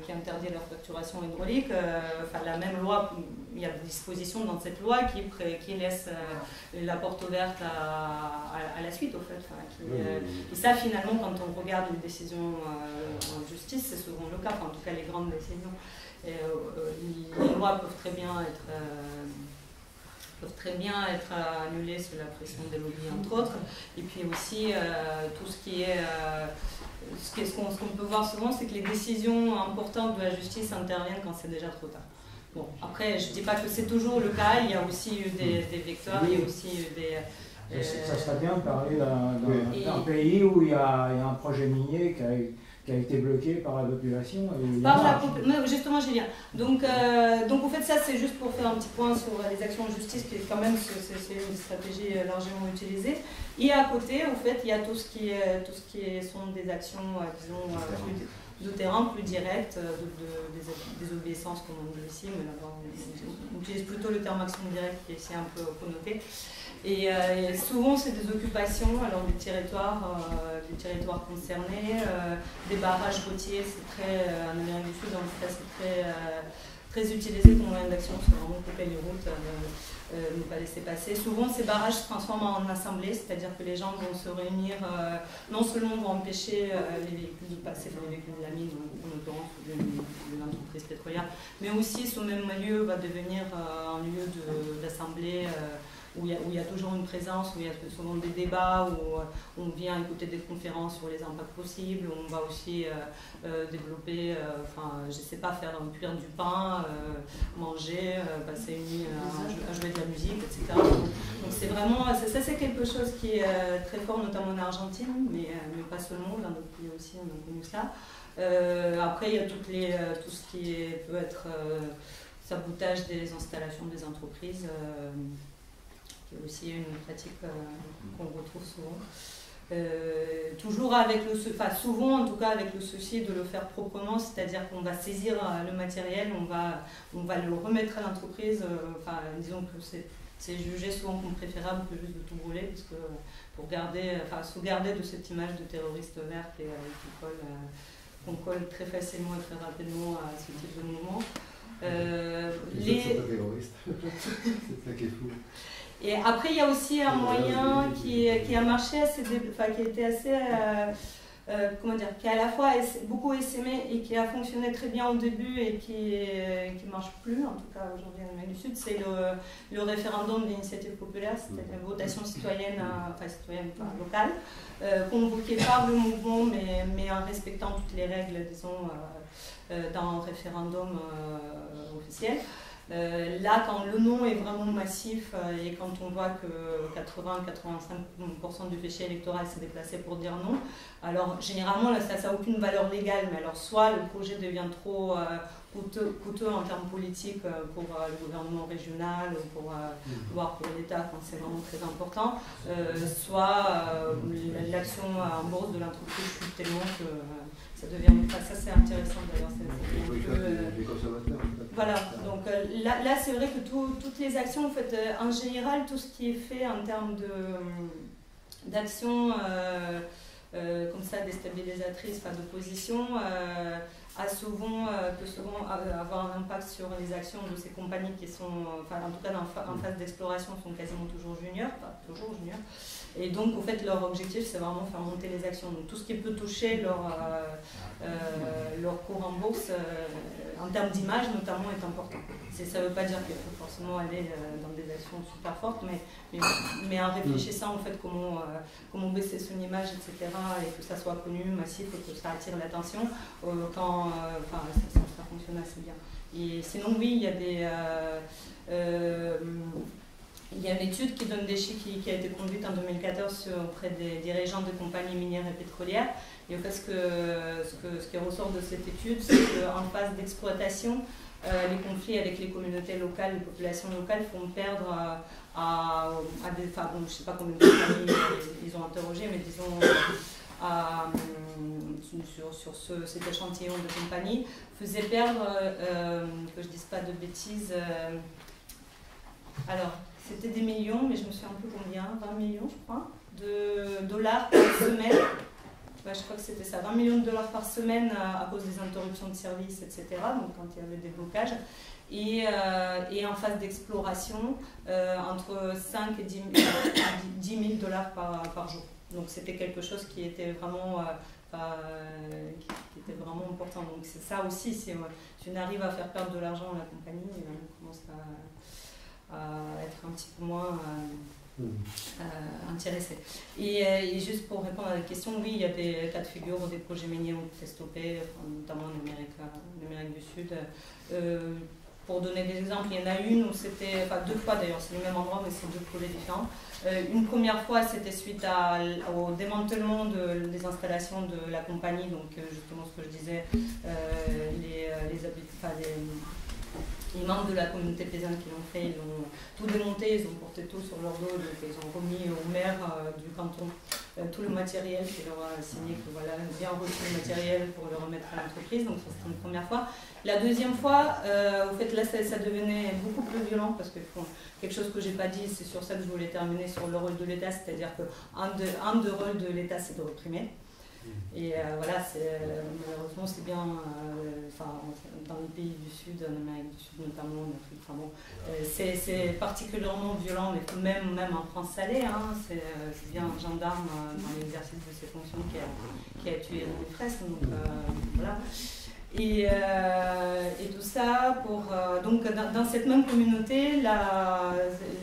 Speaker 1: qui interdit la fracturation hydraulique, la même loi, il y a des dispositions dans cette loi qui laissent la porte ouverte à la suite au fait. Et ça finalement quand on regarde les décisions en justice, c'est souvent le cas, en tout cas les grandes décisions. Les lois peuvent très bien être annulées sous la pression des lobbies, entre autres. Et puis aussi, tout ce qui est... ce qu'on peut voir souvent, c'est que les décisions importantes de la justice interviennent quand c'est déjà trop tard. Bon, après, je ne dis pas que c'est toujours le cas, il y a aussi eu des victoires, il y a aussi eu des...
Speaker 10: Ça serait bien de parler d'un pays où il y a un projet minier qui a été bloqué par la population.
Speaker 1: Justement, j'y viens. Donc en fait, ça c'est juste pour faire un petit point sur les actions de justice, qui est quand même c'est une stratégie largement utilisée. Et à côté, en fait, il y a tout ce qui sont des actions, disons, de terrain, plus directes, des obéissances comme on dit ici, mais là on utilise plutôt le terme action directe qui est ici un peu connoté. Et souvent c'est des occupations, alors des territoires concernés, des barrages côtiers, c'est très, en Amérique du Sud en tout cas c'est très utilisé comme moyen d'action, c'est vraiment couper les routes, ne pas laisser passer. Souvent, ces barrages se transforment en assemblée, c'est-à-dire que les gens vont se réunir, non seulement vont empêcher les véhicules de passer, enfin les véhicules de la mine, en l'occurrence, ou de l'entreprise pétrolière, mais aussi ce même lieu va devenir un lieu d'assemblée où il y a toujours une présence, où il y a souvent des débats, où on vient écouter des conférences sur les impacts possibles, où on va aussi développer, je ne sais pas, faire cuire du pain, manger, passer une nuit à jouer de la musique, etc. Donc c'est vraiment, ça c'est quelque chose qui est très fort, notamment en Argentine, mais pas seulement, dans d'autres pays aussi, on a connu ça. Après, il y a tout ce qui peut être sabotage des installations des entreprises, qui est aussi une pratique qu'on retrouve souvent. Toujours avec souvent en tout cas avec le souci de le faire proprement, c'est-à-dire qu'on va saisir le matériel, on va le remettre à l'entreprise. Disons que c'est jugé souvent comme préférable que juste de tout brûler, parce que pour sauvegarder de cette image de terroriste verte et qu'on colle très facilement et très rapidement à ce type de mouvement.
Speaker 7: Les autres sont pas terroristes. C'est ça qui est fou.
Speaker 1: Et après, il y a aussi un moyen qui a marché assez, qui a été assez, comment dire, qui est à la fois beaucoup essaimé et qui a fonctionné très bien au début et qui marche plus, en tout cas aujourd'hui en Amérique du Sud, c'est le référendum d'initiative populaire, c'est-à-dire une votation citoyenne, locale, convoquée par le mouvement, mais en respectant toutes les règles, disons, d'un référendum officiel. Là, quand le non est vraiment massif et quand on voit que 80-85% du fichier électoral s'est déplacé pour dire non, alors généralement là, ça n'a aucune valeur légale, mais alors soit le projet devient trop coûteux en termes politiques pour le gouvernement régional ou voire pour l'État quand c'est vraiment très important, soit l'action en bourse de l'entreprise chute tellement que ça devient... ça c'est intéressant d'ailleurs.
Speaker 7: Les consommateurs.
Speaker 1: Voilà, donc là c'est vrai que toutes les actions, en fait, en général, tout ce qui est fait en termes d'actions comme ça déstabilisatrices, d'opposition, peut souvent avoir un impact sur les actions de ces compagnies qui sont, en tout cas en phase d'exploration, sont quasiment toujours juniors, et donc en fait leur objectif c'est vraiment faire monter les actions. Donc tout ce qui peut toucher leur cours en bourse, en termes d'image notamment, est important. Ça ne veut pas dire qu'il faut forcément aller dans des actions super fortes, mais en réfléchissant en fait comment baisser son image, etc., et que ça soit connu, massif, et que ça attire l'attention, ça fonctionne assez bien. Et sinon oui, il y a une étude qui donne des chiffres qui a été conduite en 2014 auprès des dirigeants de compagnies minières et pétrolières. Et en fait, ce qui ressort de cette étude, c'est qu'en phase d'exploitation, les conflits avec les communautés locales, les populations locales font perdre à des... je ne sais pas combien de compagnies ils ont interrogé, mais disons... sur cet échantillon de compagnies, faisait perdre, que je ne dise pas de bêtises, alors c'était des millions, mais je me souviens un peu combien, 20 millions je crois, de dollars par semaine. Je crois que c'était ça, 20 millions de dollars par semaine à cause des interruptions de services, etc., donc quand il y avait des blocages. Et en phase d'exploration, entre 5 et 10 000 dollars par jour. Donc c'était quelque chose qui était vraiment, important. Donc c'est ça aussi, si on arrive à faire perdre de l'argent à la compagnie, on commence à être un petit peu moins intéressé. Et juste pour répondre à la question, oui, il y a des cas de figure où des projets miniers ont été stoppés, notamment en Amérique du Sud. Pour donner des exemples, il y en a une où c'était, deux fois d'ailleurs, c'est le même endroit, mais c'est deux projets différents. Une première fois, c'était suite au démantèlement des installations de la compagnie, donc justement ce que je disais, les membres de la communauté paysanne qui l'ont fait, ils ont tout démonté, ils ont porté tout sur leur dos, donc ils ont remis au maire du canton tout le matériel qui leur a signé que voilà, bien reçu le matériel pour le remettre à l'entreprise, donc ça c'était une première fois. La deuxième fois, en fait là ça devenait beaucoup plus violent parce que quelque chose que j'ai pas dit, c'est sur ça que je voulais terminer, sur le rôle de l'État, c'est-à-dire qu'un des rôles de l'État c'est de réprimer. Et voilà, malheureusement, c'est bien, dans les pays du Sud, en Amérique du Sud notamment, en Afrique, enfin bon, c'est particulièrement violent, mais même en France salée, hein, c'est bien un gendarme dans l'exercice de ses fonctions qui a tué une maîtresse, donc voilà. Et tout ça pour donc dans cette même communauté,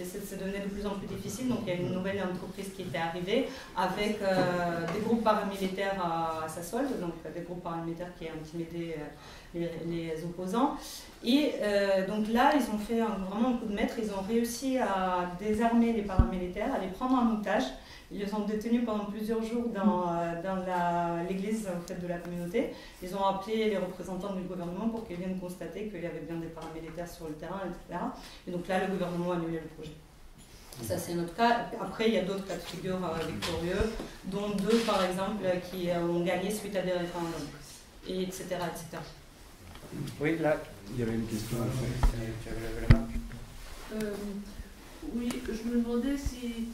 Speaker 1: c'est devenu de plus en plus difficile. Donc il y a une nouvelle entreprise qui était arrivée avec des groupes paramilitaires à sa solde, donc des groupes paramilitaires qui intimidaient les opposants. Et donc là, ils ont fait vraiment un coup de maître. Ils ont réussi à désarmer les paramilitaires, à les prendre en otage. Ils les ont détenus pendant plusieurs jours dans l'église en fait, de la communauté. Ils ont appelé les représentants du gouvernement pour qu'ils viennent constater qu'il y avait bien des paramilitaires sur le terrain, etc. Et donc là, le gouvernement a annulé le projet. Ça, c'est notre cas. Après, il y a d'autres cas de figure victorieux, dont 2, par exemple, qui ont gagné suite à des référendums, et etc., etc.
Speaker 11: Oui, là, il y avait une question. Tu avais levé la main.
Speaker 5: Oui, je me demandais si...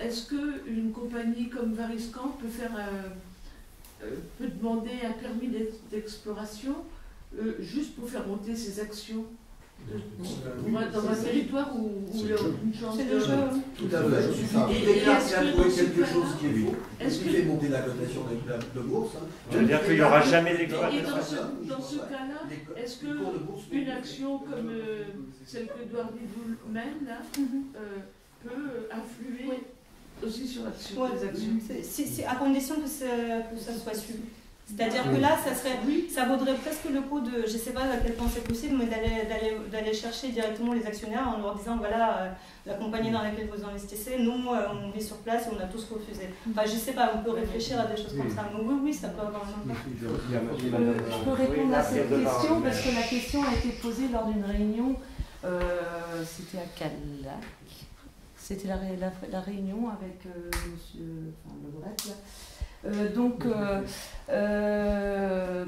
Speaker 5: Est-ce qu'une compagnie comme Variscan peut demander un permis d'exploration juste pour faire monter ses actions dans un territoire où il y a une chance de...
Speaker 12: Tout à fait. Il suffit qu'il déclare qu'il a trouvé quelque chose qui est faux. Est-ce qu'il fait monter la cotation de bourse?
Speaker 11: Ça veut dire qu'il n'y aura jamais d'exploration.
Speaker 5: Et dans ce cas-là, est-ce qu'une action comme celle que Edouard Bidoul mène là, peut influer aussi sur les actions?
Speaker 1: À condition que ça soit su. C'est-à-dire que là, ça vaudrait presque le coup de, je ne sais pas à quel point c'est possible, mais d'aller chercher directement les actionnaires en leur disant, voilà, la compagnie dans laquelle vous investissez, nous, on est sur place et on a tous refusé. Enfin, je ne sais pas, on peut réfléchir à des choses comme ça. Mais oui, ça peut avoir un impact.
Speaker 13: Je peux répondre à cette question parce que la question a été posée lors d'une réunion, c'était à Calac. C'était la réunion avec monsieur Le Bret, donc,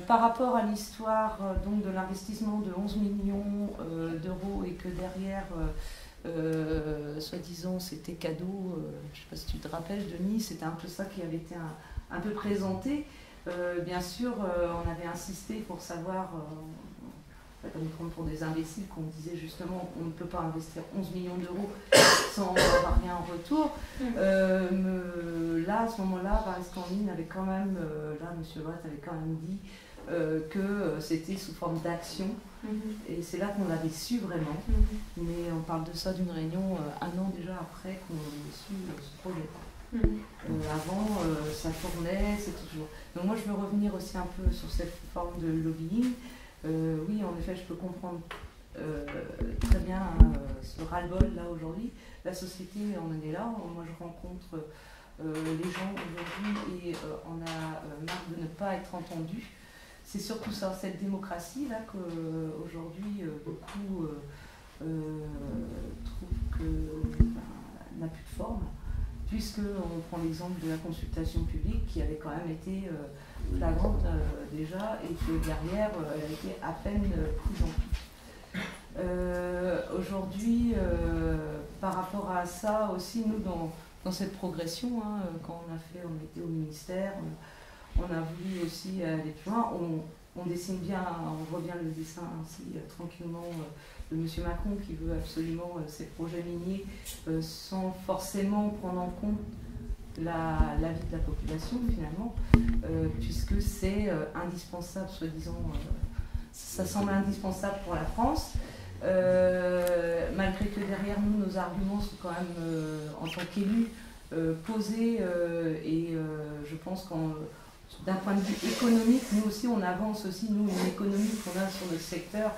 Speaker 13: par rapport à l'histoire de l'investissement de 11 millions d'euros et que derrière, soi-disant, c'était cadeau, je ne sais pas si tu te rappelles, Denis, c'était un peu ça qui avait été un peu présenté. Bien sûr, on avait insisté pour savoir... Comme prendre pour des imbéciles qu'on disait justement on ne peut pas investir 11 millions d'euros sans avoir rien en retour. Là, à ce moment-là, Variscan Mines avait quand même, là, M. Loat avait quand même dit que c'était sous forme d'action. Et c'est là qu'on l'avait su vraiment. Mais on parle de ça d'une réunion un an déjà après qu'on ait su ce projet. Avant, ça tournait, c'est toujours... Donc moi, je veux revenir aussi un peu sur cette forme de lobbying. Oui, en effet, je peux comprendre très bien ce ras-le-bol là aujourd'hui. La société en est là. Moi, je rencontre les gens aujourd'hui et on a marre de ne pas être entendu. C'est surtout ça, cette démocratie là qu'aujourd'hui beaucoup trouvent que n'a plus de forme. Puisqu'on prend l'exemple de la consultation publique qui avait quand même été flagrante déjà et que derrière elle a été à peine prise en compte. Aujourd'hui, par rapport à ça aussi, nous dans cette progression, hein, quand on était au ministère, on a voulu aussi aller plus loin. On dessine bien, on voit bien le dessin ainsi tranquillement de M. Macron qui veut absolument ces projets miniers sans forcément prendre en compte la vie de la population finalement, puisque c'est indispensable, soi-disant, ça semble indispensable pour la France, malgré que derrière nous, nos arguments sont quand même, en tant qu'élus, posés, et je pense qu'en d'un point de vue économique, nous aussi on avance aussi, nous, une économie qu'on a sur le secteur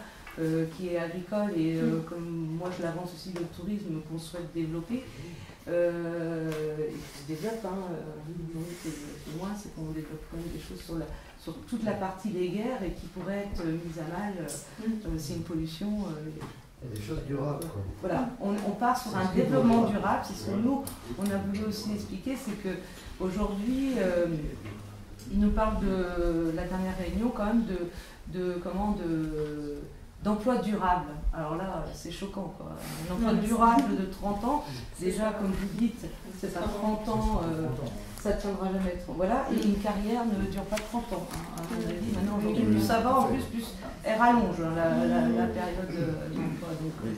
Speaker 13: qui est agricole et comme moi je l'avance aussi le tourisme qu'on souhaite développer, qui se développe, c'est moi, c'est qu'on développe quand même des choses sur toute la partie des guerres et qui pourraient être mises à mal, c'est une pollution.
Speaker 7: Des choses durables.
Speaker 13: Voilà, on part sur un développement durable, c'est ce que nous, on a voulu aussi expliquer, c'est qu'aujourd'hui, il nous parle de la dernière réunion quand même de d'emploi durable. Alors là, c'est choquant, quoi. Un emploi durable de 30 ans, déjà, comme vous dites, c'est pas 30 ans, ça ne tiendra jamais. Voilà, et une carrière ne dure pas 30 ans. Hein, à mon avis, maintenant, aujourd'hui, plus ça va, en plus, elle rallonge la période d'emploi.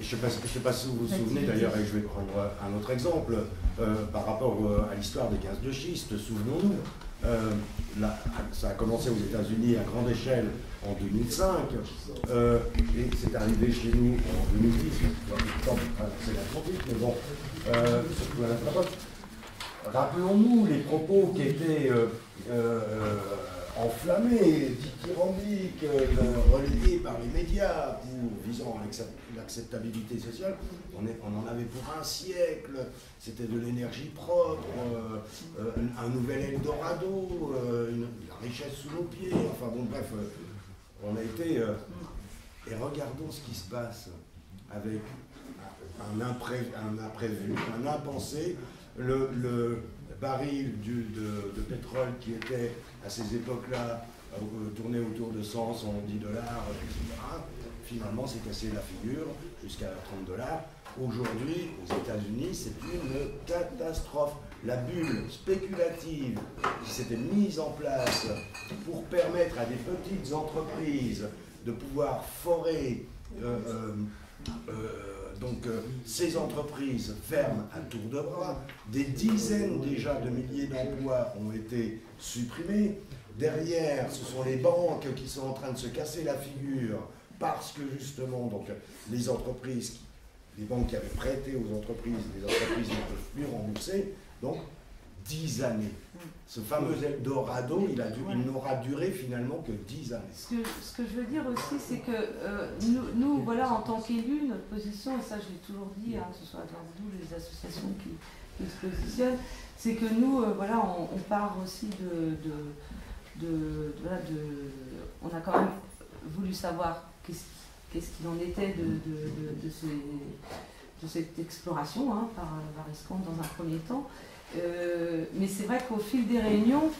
Speaker 2: Je ne sais pas si vous vous souvenez, d'ailleurs, et je vais prendre un autre exemple, par rapport à l'histoire des gaz de schiste, souvenons-nous. Ça a commencé aux États-Unis à grande échelle en 2005 et c'est arrivé chez nous en 2010. C'est l'Atlantique, mais bon, surtout à l'Atlantique. Rappelons-nous les propos qui étaient enflammés, dithyrambiques, relayés par les médias visant l'acceptabilité sociale. On en avait pour un siècle, c'était de l'énergie propre, un nouvel Eldorado, la richesse sous nos pieds, enfin bon bref, on a été... et regardons ce qui se passe avec un imprévu, un impensé, le baril de pétrole qui était à ces époques-là tourné autour de 100, 110 $, etc. Finalement, s'est cassé la figure jusqu'à 30 $. Aujourd'hui, aux États-Unis, c'est une catastrophe. La bulle spéculative qui s'était mise en place pour permettre à des petites entreprises de pouvoir forer ces entreprises ferment à tour de bras. Des dizaines déjà de milliers d'emplois ont été supprimés. Derrière, ce sont les banques qui sont en train de se casser la figure parce que justement, donc, les entreprises, les banques qui avaient prêté aux entreprises, les entreprises ne peuvent plus rembourser. Donc, 10 années. Ce fameux Eldorado, il n'aura duré finalement que 10 années.
Speaker 13: Ce que je veux dire aussi, c'est que nous, voilà, en tant qu'élus, notre position, et ça je l'ai toujours dit, hein, que ce soit dans nous, les associations qui se positionnent, c'est que nous, voilà, on part aussi on a quand même voulu savoir qu'est-ce qu'il en était de cette exploration, hein, par Variscan dans un premier temps. Mais c'est vrai qu'au fil des réunions,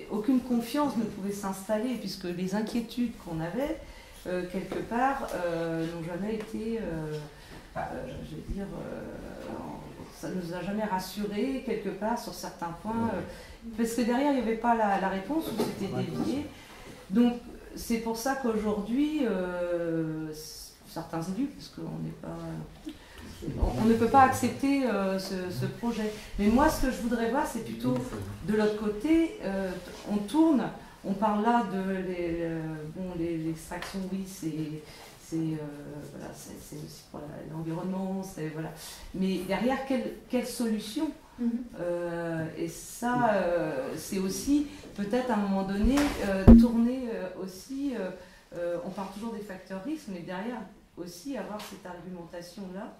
Speaker 13: aucune confiance ne pouvait s'installer, puisque les inquiétudes qu'on avait, quelque part, n'ont jamais été, je veux dire, ça ne nous a jamais rassurés, quelque part, sur certains points, parce que derrière, il n'y avait pas la réponse, ou c'était dévié. Donc, c'est pour ça qu'aujourd'hui, certains élus, parce qu'on n'est pas... On ne peut pas accepter ce projet. Mais moi, ce que je voudrais voir, c'est plutôt de l'autre côté, on tourne, on parle là de l'extraction, oui, c'est aussi pour l'environnement, voilà. Mais derrière, quelle solution et ça, c'est aussi, peut-être à un moment donné, tourner aussi, on parle toujours des facteurs risques, mais derrière, aussi avoir cette argumentation-là,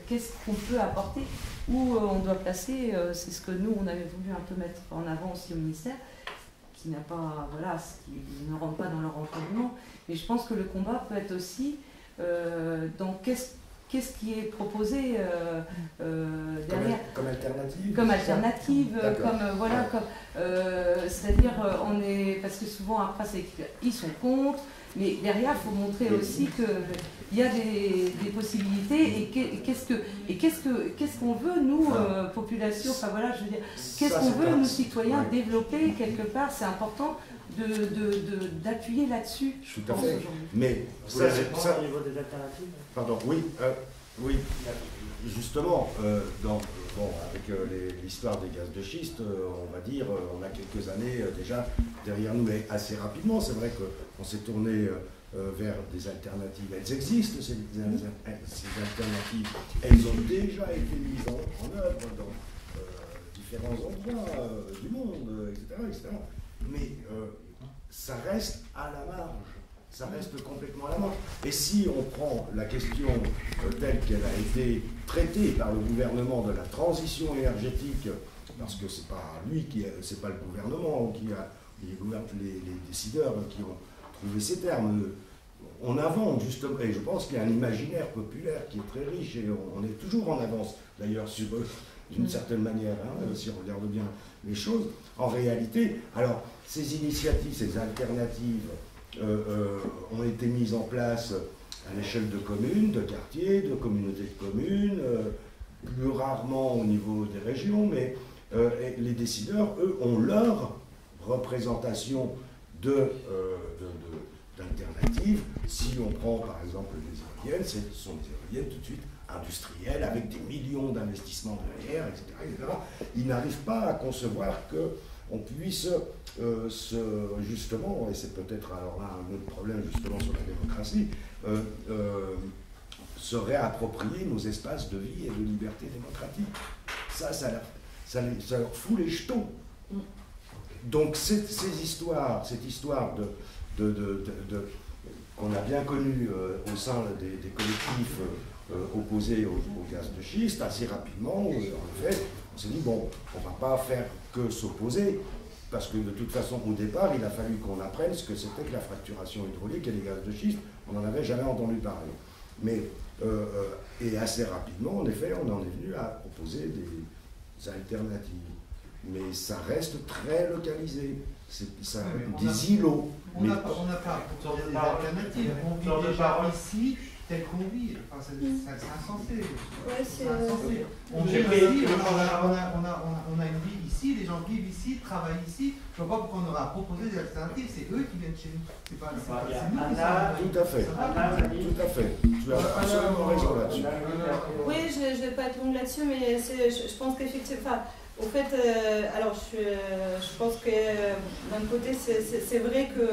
Speaker 13: qu'est-ce qu'on peut apporter, où on doit placer, c'est ce que nous, on avait voulu un peu mettre en avant aussi au ministère, qui n'a pas, voilà, qui ne rentre pas dans leur environnement, mais je pense que le combat peut être aussi dans qu'est-ce qui est proposé derrière.
Speaker 2: Comme alternative.
Speaker 13: Comme alternative, voilà, c'est-à-dire, parce que souvent après, ils sont contre, mais derrière, il faut montrer aussi qu'il y a des possibilités et qu'est-ce qu'on veut, nous, population, enfin voilà, je veux dire, qu'est-ce qu'on veut, nous, citoyens, développer quelque part, c'est important d'appuyer là-dessus.
Speaker 2: Tout à fait. Mais
Speaker 11: ça, au niveau des alternatives.
Speaker 2: Pardon, oui. Justement, avec l'histoire des gaz de schiste, on va dire, on a quelques années déjà derrière nous, mais assez rapidement, c'est vrai qu'on s'est tourné vers des alternatives. Elles existent, ces alternatives. Elles ont déjà été mises en œuvre dans différents endroits du monde, etc. Mais ça reste à la marge. Ça reste complètement à la marge. Et si on prend la question telle qu'elle a été traitée par le gouvernement de la transition énergétique, parce que c'est pas c'est pas le gouvernement qui a les décideurs qui ont trouvé ces termes. On invente justement, et je pense qu'il y a un imaginaire populaire qui est très riche, et on est toujours en avance d'ailleurs sur eux, d'une certaine manière, hein, si on regarde bien les choses. En réalité, alors ces initiatives, ces alternatives, ont été mises en place à l'échelle de communes, de quartiers, de communautés de communes, plus rarement au niveau des régions, mais les décideurs, eux, ont leur représentation d'alternatives. Si on prend par exemple les éoliennes, ce sont des éoliennes tout de suite industrielles, avec des millions d'investissements derrière, etc., etc. Ils n'arrivent pas à concevoir qu'on puisse justement, et c'est peut-être alors là un autre problème justement sur la démocratie, se réapproprier nos espaces de vie et de liberté démocratique. Ça leur fout les jetons. Donc cette histoire qu'on a bien connue au sein des collectifs opposés au gaz de schiste, assez rapidement, en fait, on s'est dit, bon, on ne va pas faire que s'opposer, parce que de toute façon, au départ, il a fallu qu'on apprenne ce que c'était que la fracturation hydraulique et les gaz de schiste. On n'en avait jamais entendu parler. Mais, et assez rapidement, en effet, on en est venu à proposer des alternatives. Mais ça reste très localisé. Des îlots.
Speaker 14: On n'a pas proposé des alternatives. On vit déjà ici tel qu'on vit. Enfin, c'est insensé.
Speaker 15: Ouais, c'est insensé.
Speaker 14: On vit ici, on a une vie ici, les gens vivent ici, travaillent ici. Je ne vois pas pourquoi on aura proposé des alternatives. C'est eux qui viennent chez nous. C'est pas nous qui sommes.
Speaker 2: Tout à fait. Tout à fait. Tu as absolument raison là-dessus.
Speaker 15: Oui, je ne vais pas être longue là-dessus, mais je pense qu'effectivement. Au fait, alors je pense que d'un côté, c'est vrai que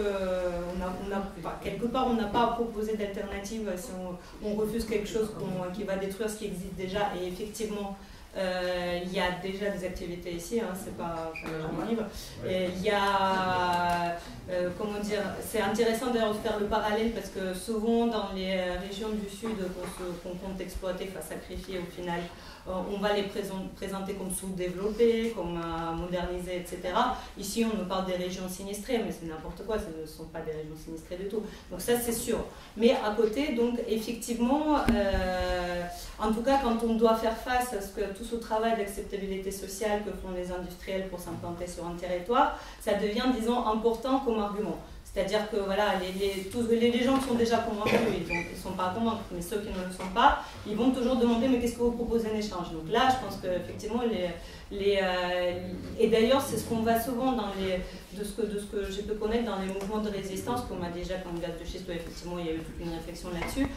Speaker 15: quelque part, on n'a pas proposé d'alternative si on refuse quelque chose qui va détruire ce qui existe déjà. Et effectivement, il y a déjà des activités ici, hein, c'est pas un livre. Il y a, comment dire, c'est intéressant d'ailleurs de faire le parallèle parce que souvent dans les régions du Sud qu'on compte exploiter, sacrifier au final, on va les présenter comme sous-développées, comme modernisées, etc. Ici, on nous parle des régions sinistrées, mais c'est n'importe quoi, ce ne sont pas des régions sinistrées du tout. Donc ça, c'est sûr. Mais à côté, donc, effectivement, en tout cas, quand on doit faire face à tout ce travail d'acceptabilité sociale que font les industriels pour s'implanter sur un territoire, ça devient, disons, important comme argument. C'est-à-dire que voilà, les gens qui sont déjà convaincus, ils ne sont pas convaincus, mais ceux qui ne le sont pas, ils vont toujours demander mais qu'est-ce que vous proposez en échange. Donc là, je pense qu'effectivement, et d'ailleurs, c'est ce qu'on voit souvent de ce que j'ai pu connaître dans les mouvements de résistance, qu'on m'a déjà comme gaz de schiste, effectivement, il y a eu toute une réflexion là-dessus,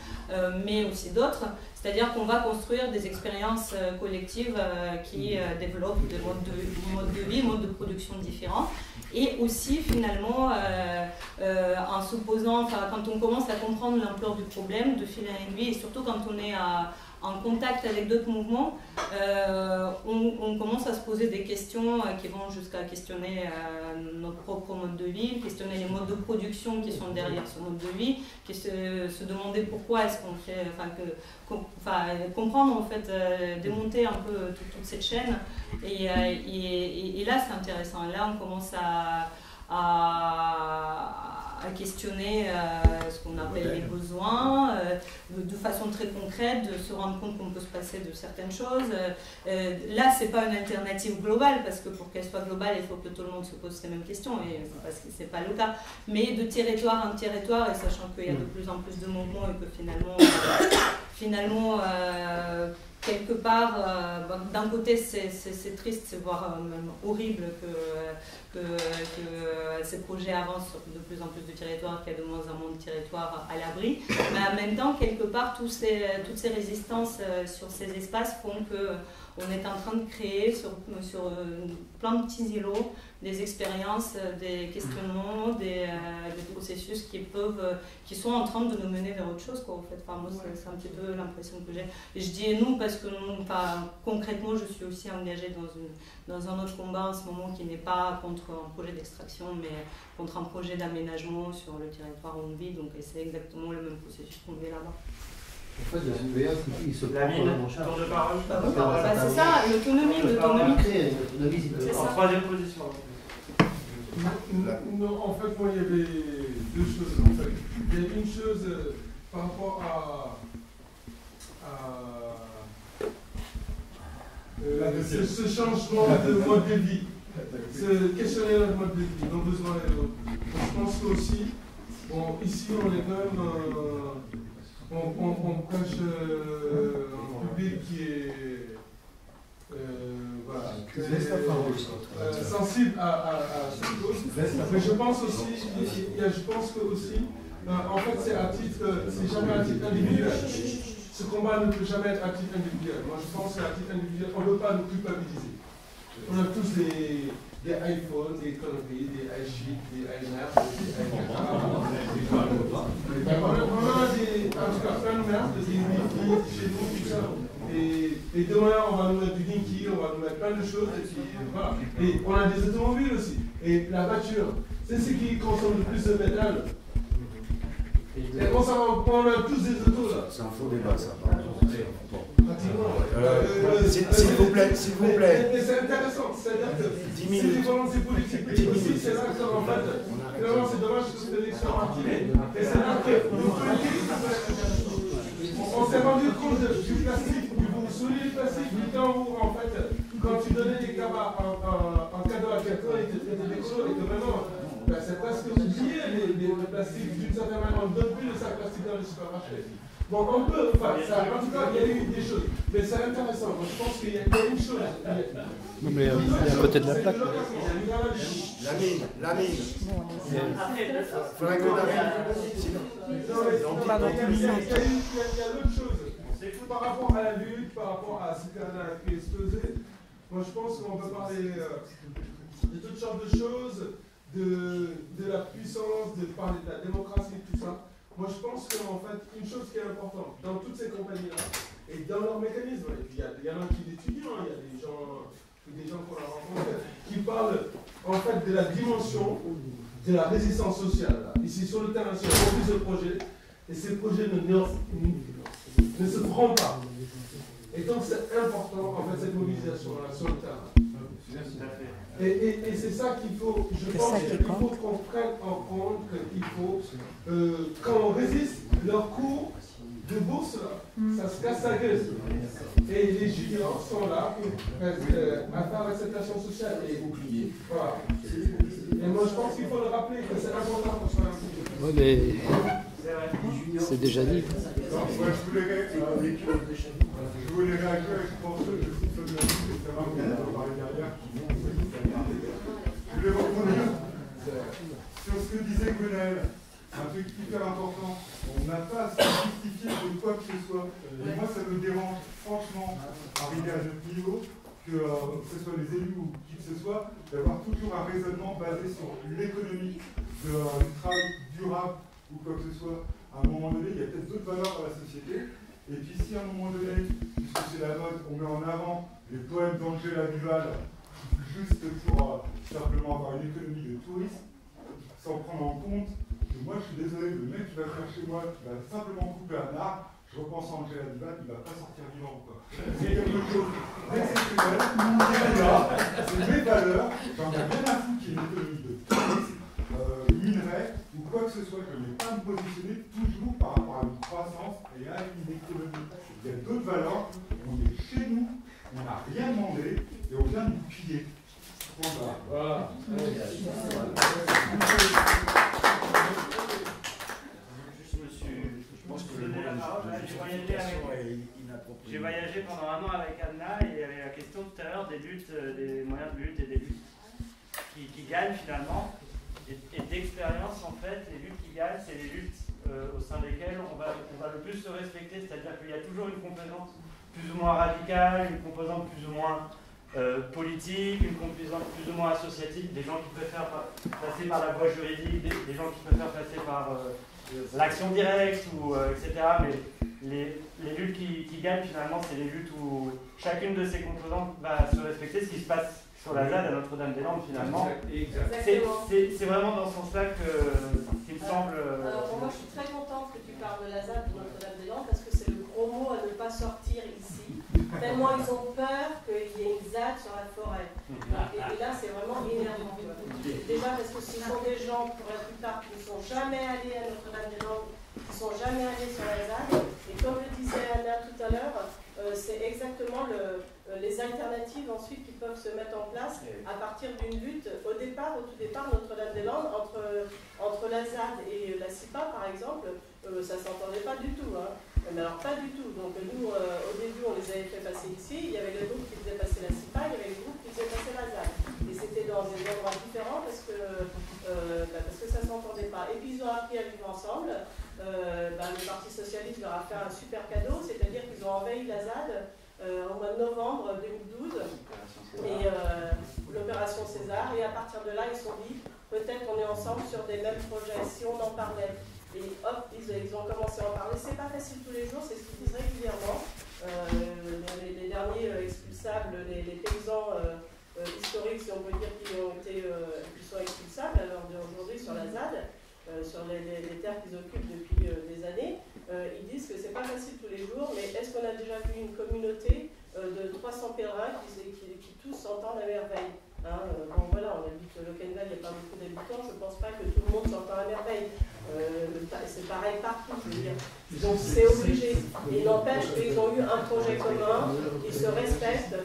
Speaker 15: mais aussi d'autres. C'est-à-dire qu'on va construire des expériences collectives qui développent des modes de vie, modes de production différents. Et aussi, finalement, en se posant, quand on commence à comprendre l'ampleur du problème, de fil en aiguille, et surtout quand on est en contact avec d'autres mouvements, on commence à se poser des questions qui vont jusqu'à questionner notre propre mode de vie, questionner les modes de production qui sont derrière ce mode de vie, se demander pourquoi est-ce qu'on fait, comprendre en fait, démonter un peu toute cette chaîne. Et là c'est intéressant. Là on commence à questionner ce qu'on appelle les besoins, de façon très concrète, de se rendre compte qu'on peut se passer de certaines choses. Là, ce n'est pas une alternative globale, parce que pour qu'elle soit globale, il faut que tout le monde se pose ces mêmes questions, et parce que ce n'est pas le cas. Mais de territoire en territoire, et sachant qu'il y a de plus en plus de mouvements, et que finalement quelque part, d'un côté c'est triste, c'est voire même horrible que ces projets avancent sur de plus en plus de territoires, qu'il y a de moins en moins de territoires à l'abri. Mais en même temps, quelque part, toutes ces résistances sur ces espaces font qu'on est en train de créer sur plein de petits îlots des expériences, des questionnements, des processus qui sont en train de nous mener vers autre chose, quoi, en fait. Moi, c'est un petit peu l'impression que j'ai. Et je dis nous parce que concrètement, je suis aussi engagée dans un autre combat en ce moment qui n'est pas contre un projet d'extraction, mais contre un projet d'aménagement sur le territoire où on vit. Donc, c'est exactement le même processus qu'on vit là-bas.
Speaker 7: En fait, il se prend en charge.
Speaker 4: Tour de parole.
Speaker 15: C'est ça, l'autonomie.
Speaker 11: En troisième position.
Speaker 3: Non, en fait, moi, il y avait deux choses. En fait. Il y a une chose par rapport ce changement de mode de vie, ce questionner notre mode de vie, nos besoins et autres. Je pense qu'aussi, Bon, ici, on est quand même. On prêche un public qui est. Voilà, sensible à cette cause. Mais je pense aussi, en fait, c'est jamais à titre individuel. Ce combat ne peut jamais être à titre individuel. Moi, je pense qu'à titre individuel, on ne peut pas nous culpabiliser. On a tous des iPhones, des conneries, des iShit, des iMac, des on a en tout cas plein de merde, des Wi-Fi chez nous, tout ça. Et demain, on va nous mettre du Linky, on va nous mettre plein de choses. Et puis, voilà. Et on a des automobiles aussi. Et la voiture, c'est ce qui consomme le plus de métal. Et on a tous des autos là.
Speaker 2: C'est un faux débat ça. S'il vous plaît, s'il vous plaît.
Speaker 3: Mais c'est intéressant, c'est-à-dire que c'est des volontés politiques aussi, c'est là que en fait, finalement c'est dommage que c'est l'élection rapide. Et c'est là que nos politiques, on s'est rendu compte du plastique, vous soulignez le plastique, du temps où en fait, quand tu donnais des cabas en cadeau à quelqu'un, il te traitait d'écolo, et que maintenant, ben, c'est presque oublié les plastiques. D'une certaine manière, on ne donne plus de sacs plastiques dans les supermarchés. Bon, on peut, enfin, ça, en tout cas, il y a eu des choses. Mais c'est intéressant. Moi, je pense qu'il y a une chose.
Speaker 11: Non, mais il y a à côté de la plaque.
Speaker 2: La mine. Faudrait qu'on
Speaker 3: il y a l'autre chose. Par rapport à la lutte, par rapport à ce qu'elle a explosé, moi, je pense qu'on peut parler de toutes sortes de choses, de la puissance, de parler de la démocratie, tout ça. Moi, je pense qu'en fait, une chose qui est importante dans toutes ces compagnies-là, et dans leur mécanisme, et puis il y en a qui d'étudiants, il y a des gens qu'on a rencontrés, qui parlent en fait de la dimension de la résistance sociale. Là. Ici, sur le terrain, sur le projet, et ces projets ne se feront pas. Et donc, c'est important, en fait, cette mobilisation-là sur le terrain. Et c'est ça qu'il faut, je pense qu'il faut qu'on prenne en compte qu'il faut, quand on résiste, leur cours de bourse, là, ça se casse la gueule. Et les étudiants sont là pour à faire l'acceptation sociale et oublier. Voilà. Et moi je pense qu'il faut le rappeler que c'est important pour soi.
Speaker 11: Oui, mais c'est déjà dit.
Speaker 9: Moi, je voulais réagir pour ceux que je suis ça va vous parler derrière. Je voulais rebondir sur ce que disait Gwenaël, un truc hyper important. On n'a pas à se justifier de quoi que ce soit. Et moi, ça me dérange franchement, arrivé à notre niveau, que ce soit les élus ou qui que ce soit, d'avoir toujours un raisonnement basé sur l'économie du travail durable ou quoi que ce soit. À un moment donné, il y a peut-être d'autres valeurs dans la société. Et puis si à un moment donné, puisque c'est la mode, on met en avant les poèmes d'Angela Duval, juste pour simplement avoir une économie de tourisme, sans prendre en compte que moi je suis désolé, le mec qui va venir chez moi, qui va simplement couper un arbre, je repense à Angela Duval, il ne va pas sortir vivant. C'est quelque chose d'exceptionnel, c'est mes valeurs, j'en ai rien à foutre qu'il y ait une économie de tourisme, minerai ou quoi que ce soit, je ne vais pas me positionner toujours par rapport à une croissance et à une économie. Il y a d'autres valeurs, on est chez nous, on n'a rien demandé et on vient nous piller. Voilà.
Speaker 16: J'ai voyagé pendant un an avec Anna et il y avait la question tout à l'heure des luttes, des moyens de lutte et des luttes qui gagnent finalement. Et d'expérience, en fait, les luttes qui gagnent, c'est les luttes au sein desquelles on va le plus se respecter, c'est-à-dire qu'il y a toujours une composante plus ou moins radicale, une composante plus ou moins politique, une composante plus ou moins associative, des gens qui préfèrent passer par la voie juridique, des gens qui préfèrent passer par l'action directe, etc. Mais les luttes qui gagnent, finalement, c'est les luttes où chacune de ces composantes va se respecter, ce qui se passe sur la ZAD à Notre-Dame-des-Landes, finalement. C'est vraiment dans ce sens-là qu'il me semble...
Speaker 15: Alors, moi, je suis très contente que tu parles de la ZAD de Notre-Dame-des-Landes, parce que c'est le gros mot à ne pas sortir ici. Tellement ils ont peur qu'il y ait une ZAD sur la forêt. Et là, c'est vraiment énervant. Déjà parce que ce sont des gens, pour la plupart, qui ne sont jamais allés à Notre-Dame-des-Landes, qui ne sont jamais allés sur la ZAD. Et comme le disait Anna tout à l'heure, c'est exactement les alternatives ensuite qui peuvent se mettre en place à partir d'une lutte. Au tout départ, Notre-Dame-des-Landes, entre la ZAD et la
Speaker 17: CIPA, par exemple, ça ne s'entendait pas du tout. Hein. Mais alors, pas du tout. Donc, nous, au début, on les avait fait passer ici. Il y avait le groupe qui faisait passer la CIPA, il y avait le groupe qui faisait passer la ZAD. Et c'était dans des endroits différents parce que ça ne s'entendait pas. Et puis, ils ont appris à vivre ensemble. Le Parti Socialiste leur a fait un super cadeau, c'est-à-dire qu'ils ont envahi la ZAD au mois de novembre 2012. Et l'opération César. Et à partir de là, ils se sont dit, peut-être on est ensemble sur des mêmes projets, si on en parlait. Et hop, ils ont commencé à en parler. C'est pas facile tous les jours, c'est ce qu'ils disent régulièrement. Les derniers expulsables, les paysans historiques, si on peut dire, qui sont expulsables à l'heure d'aujourd'hui sur la ZAD, sur les terres qu'ils occupent depuis des années, ils disent que c'est pas facile tous les jours, mais est-ce qu'on a déjà vu une communauté de 300 pèlerins qui tous s'entendent à merveille? Bon voilà, on habite le Kenval, il n'y a pas beaucoup d'habitants, je ne pense pas que tout le monde s'entend à merveille. C'est pareil partout, je veux dire. Donc c'est obligé. Il n'empêche qu'ils ont eu un projet commun, ils se respectent,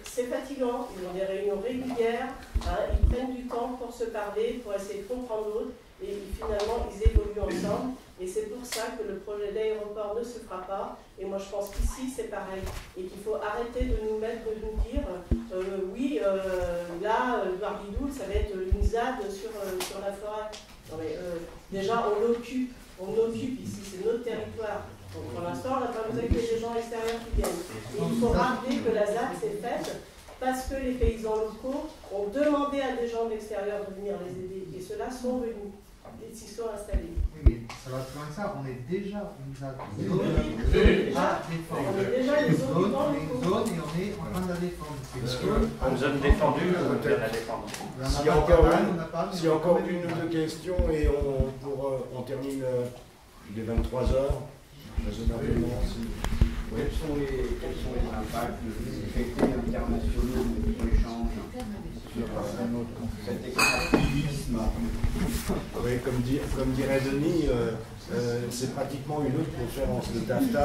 Speaker 17: c'est fatigant, ils ont des réunions régulières, ils prennent du temps pour se parler, pour essayer de comprendre l'autre, et finalement ils évoluent ensemble. Et c'est pour ça que le projet d'aéroport ne se fera pas. Et moi je pense qu'ici c'est pareil. Et qu'il faut arrêter de nous dire oui, là, Barbidoul, ça va être une ZAD sur la forêt. Non, mais, déjà on l'occupe ici, c'est notre territoire. Donc pour l'instant, on n'a pas besoin que les gens extérieurs qui viennent. Et il faut rappeler que la ZAD s'est faite parce que les paysans locaux ont demandé à des gens de l'extérieur de venir les aider. Et ceux-là sont venus. Ils s'y sont installés.
Speaker 14: Oui, mais ça va plus loin que ça. On est déjà une ZAD. On est déjà une zone et on est en train de la défendre.
Speaker 2: Une zone défendue, on peut la défendre. S'il y a encore une ou deux questions et on termine dès 23h.
Speaker 18: Quels sont les impacts des traités internationaux de l'échange sur cet extractivisme?
Speaker 2: Oui, comme dirait Denis, c'est pratiquement une autre conférence de TAFTA